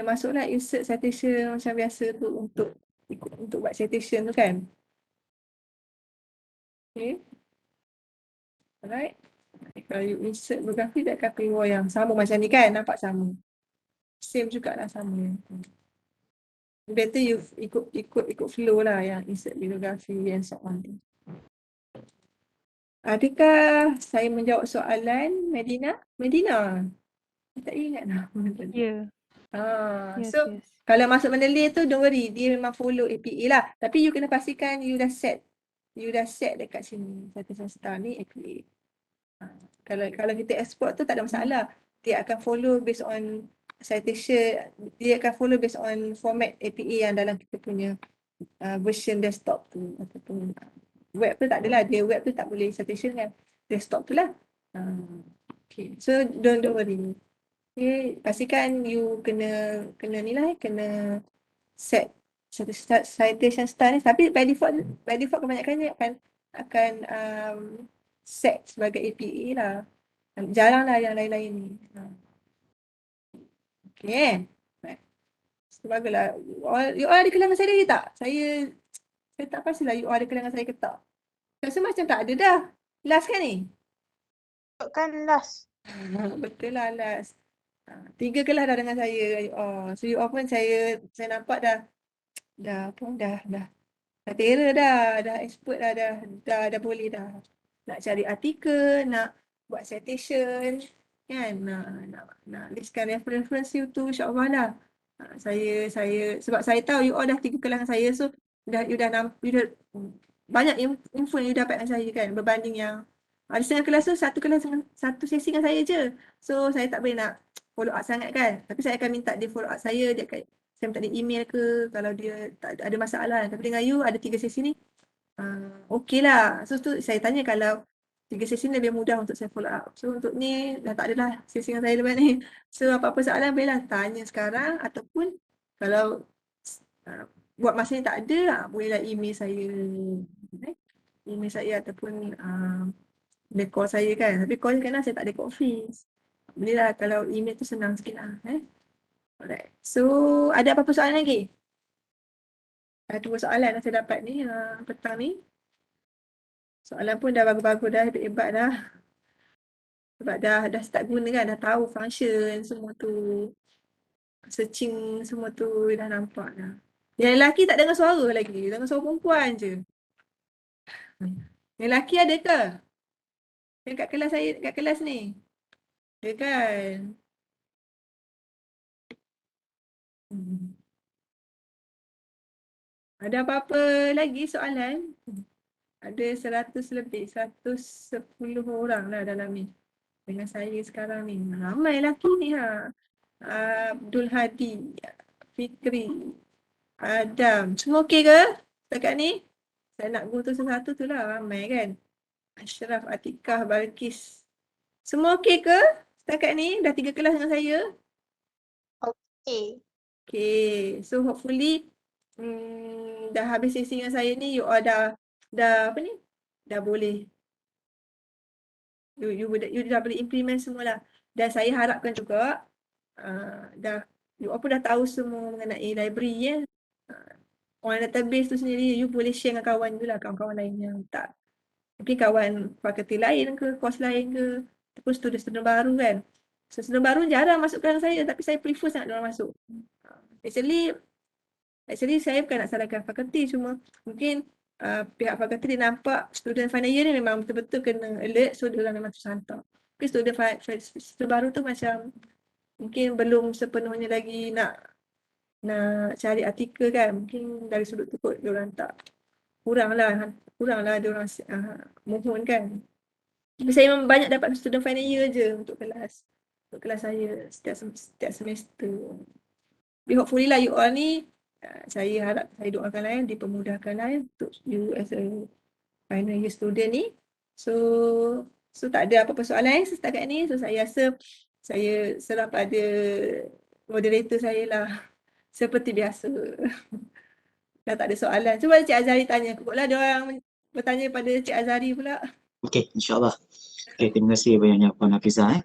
masuklah insert citation macam biasa tu untuk buat citation tu kan. Okay. Alright. Kalau you insert biografi, dia akan keluar yang sama macam ni kan. Nampak sama. Same jugalah sama. Better you ikut flow lah yang insert biografi and so on. Adakah saya menjawab soalan Medina? Medina? Saya tak ingat lah. Ya. Yes, So yes. kalau masuk Mendeley tu don't worry, dia memang follow APA lah. Tapi you kena pastikan you dah set dekat sini. Citation star ni APA. Kalau kita export tu tak ada masalah. Dia akan follow based on citation, dia akan follow based on format APA yang dalam kita punya version desktop tu ataupun web tu tak adalah. Dia web tu tak boleh citation kan. Desktop tu lah. Okay. So don't worry. Okay. Pastikan you kena ni lah, kena set citation star ni. Tapi by default kebanyakannya akan set sebagai APA lah. Jarang lah yang lain-lain ni. Okay. Sebagailah. You all ada kelangan saya lagi tak? Saya tak pastilah you all ada kelangan saya ke tak. Rasa macam tak ada dah. Last kan ni? Kan last. Betul lah last. 3 kelas dah dengan saya. So you all pun saya nampak dah terror dah expert dah boleh dah. Nak cari artikel, nak buat citation, kan? Nak listkan reference you tu, insyaAllah lah. Saya sebab saya tahu you all dah 3 kelas dengan saya, so you dah banyak info yang you dapat dengan saya kan, berbanding yang ada setengah kelas tu satu sesi dengan saya je. So saya tak boleh nak follow up sangat kan. Tapi saya akan minta dia follow up saya saya minta dia email ke kalau dia tak ada masalah. Tapi dengan you ada 3 sesi ni, okey lah. So tu saya tanya kalau 3 sesi ni lebih mudah untuk saya follow up. So untuk ni dah tak adalah sesi dengan saya lepas ni. So apa-apa soalan bolehlah tanya sekarang ataupun kalau buat masa ni tak ada, bolehlah email saya. Email saya ataupun dia call saya kan. Tapi call kan saya tak ada kat office. Bolehlah kalau email tu senang sikit lah. Alright. So ada apa-apa soalan lagi? Ada 2 soalan yang saya dapat ni petang ni. Soalan pun dah bagus-bagus dah, hebat dah. Sebab dah start guna kan, dah tahu function semua tu. Searching semua tu dah nampak dah. Yang lelaki tak dengar suara lagi, dengar suara perempuan je. Yang lelaki ada ke? Yang kat kelas saya, kat kelas ni. Ya kan? Ada apa-apa lagi soalan? Ada 100 lebih, 110 orang lah dalam ni. Dengan saya sekarang ni. Ramai lelaki ni ha. Abdul Hadi, Fikri, Adam. Semua okey ke? Dekat ni? Saya nak go tu satu-satu tu lah. Ramai kan? Ashraf, Atikah, Balkis. Semua okey ke? Setakat ni dah 3 kelas dengan saya. Okay. Okay. So hopefully dah habis sesi dengan saya ni, you all dah apa ni? Dah boleh. You dah boleh implement semualah. Dan saya harapkan juga you all pun dah tahu semua mengenai library ya. On database tu sendiri, you boleh share dengan kawan you lah, kawan-kawan lain yang tak Mungkin kawan fakulti lain ke, kos lain ke, ataupun student-student baru kan. So, student baru jarang masuk kelas saya, tapi saya prefer sangat diorang masuk. Actually saya bukan nak salahkan fakulti, cuma mungkin pihak fakulti dia nampak student final year ni memang betul-betul kena alert, so diorang memang terus hantar. Tapi student baru tu macam mungkin belum sepenuhnya lagi nak cari artikel kan. Mungkin dari sudut tu kot diorang tak kuranglah diorang mohon kan. Tapi saya memang banyak dapat student final year je untuk kelas saya setiap semester. Tapi hopefully lah you all ni, saya harap, saya doakan lah dipermudahkan lah untuk you as a final year student ni. So tak ada apa-apa soalan setakat ni. So saya rasa saya serah pada moderator saya lah. Seperti biasa. Dah tak ada soalan. Cuba Cik Azari tanya. Kuklah dia orang bertanya pada Cik Azari pula. Okey, insyaAllah. Okey, terima kasih banyak Puan Hafizah.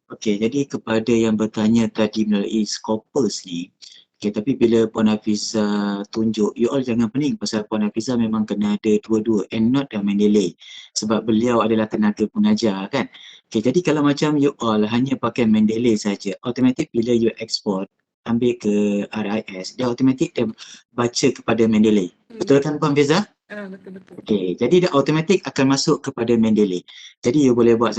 Okey, jadi kepada yang bertanya tadi melalui Scopus ni, okey, tapi bila Puan Hafizah tunjuk, you all jangan pening pasal Puan Hafizah memang kena ada dua-dua, EndNote dan Mendeley. Sebab beliau adalah tenaga pengajar kan. Okey, jadi kalau macam you all hanya pakai Mendeley saja, automatik bila you export, ambil ke RIS, dia automatik dia baca kepada Mendeley. Betul kan Puan Hafizah? Betul-betul. Okey, jadi dia automatik akan masuk kepada Mendeley. Jadi you boleh buat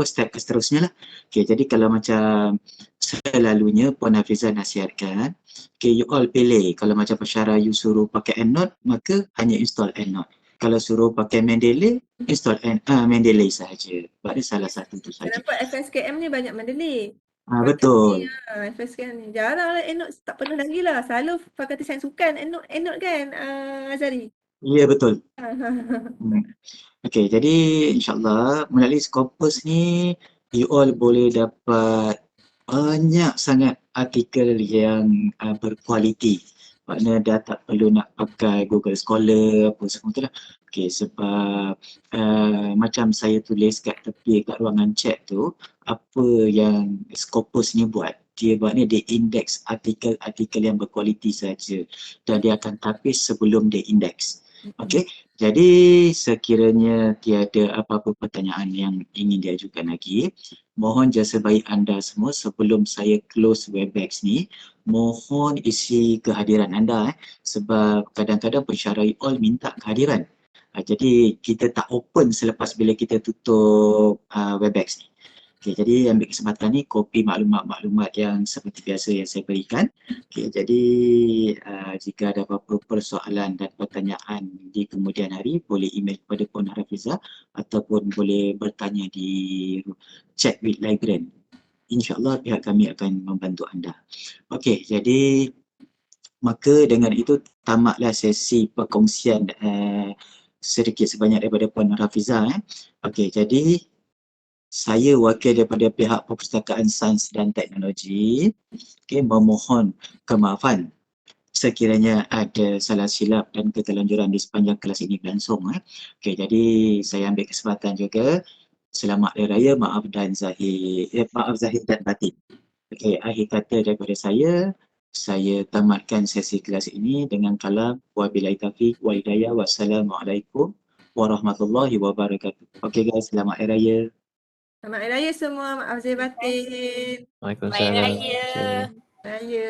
step seterusnya lah. Okey, jadi kalau macam selalunya Puan Hafizah nasihatkan, okey, you all pilih. Kalau macam pensyarah you suruh pakai EndNote, maka hanya install EndNote. Kalau suruh pakai Mendeley, install Mendeley sahaja. Sebab dia salah satu tu Saya saja. nampak FSKM ni banyak Mendeley. Betul. FSKM ni jarang lah EndNote, tak pernah lagi lah. Selalu fakulti sains sukan EndNote kan, Azari? Ya, betul. Okey, jadi insyaAllah melalui Scopus ni, you all boleh dapat banyak sangat artikel yang berkualiti. Maknanya dah tak perlu nak pakai Google Scholar apa semua tu lah. Okey, sebab macam saya tulis kat tepi kat ruangan chat tu, apa yang Scopus ni buat, dia buat ni dia index artikel-artikel yang berkualiti saja dan dia akan tapis sebelum dia index. Okey, jadi sekiranya tiada apa-apa pertanyaan yang ingin diajukan lagi, mohon jasa baik anda semua sebelum saya close Webex ni, mohon isi kehadiran anda sebab kadang-kadang pensyarah all minta kehadiran. Jadi kita tak open selepas bila kita tutup Webex ni. Okey, jadi ambil kesempatan ni kopi maklumat-maklumat yang seperti biasa yang saya berikan. Okey, jadi jika ada apa-apa persoalan dan pertanyaan di kemudian hari, boleh email kepada Puan Hafizah ataupun boleh bertanya di chat with Librarian. InsyaAllah pihak kami akan membantu anda. Okey, jadi maka dengan itu tamatlah sesi perkongsian sedikit sebanyak daripada Puan Hafizah. Okey, jadi saya wakil daripada pihak Perpustakaan Sains dan Teknologi, memohon kemaafan sekiranya ada salah silap dan keterlanjuran di sepanjang kelas ini berlangsung. Jadi saya ambil kesempatan juga selamat hari raya, maaf zahir dan batin. Akhir kata daripada saya tamatkan sesi kelas ini dengan kalam wabillahi taufiq wal hidayah. Wassalamualaikum warahmatullahi wabarakatuh. Guys, selamat hari raya. Selamat Hari Raya semua, maaf zahir batin. Waalaikumsalam. Raya. Raya.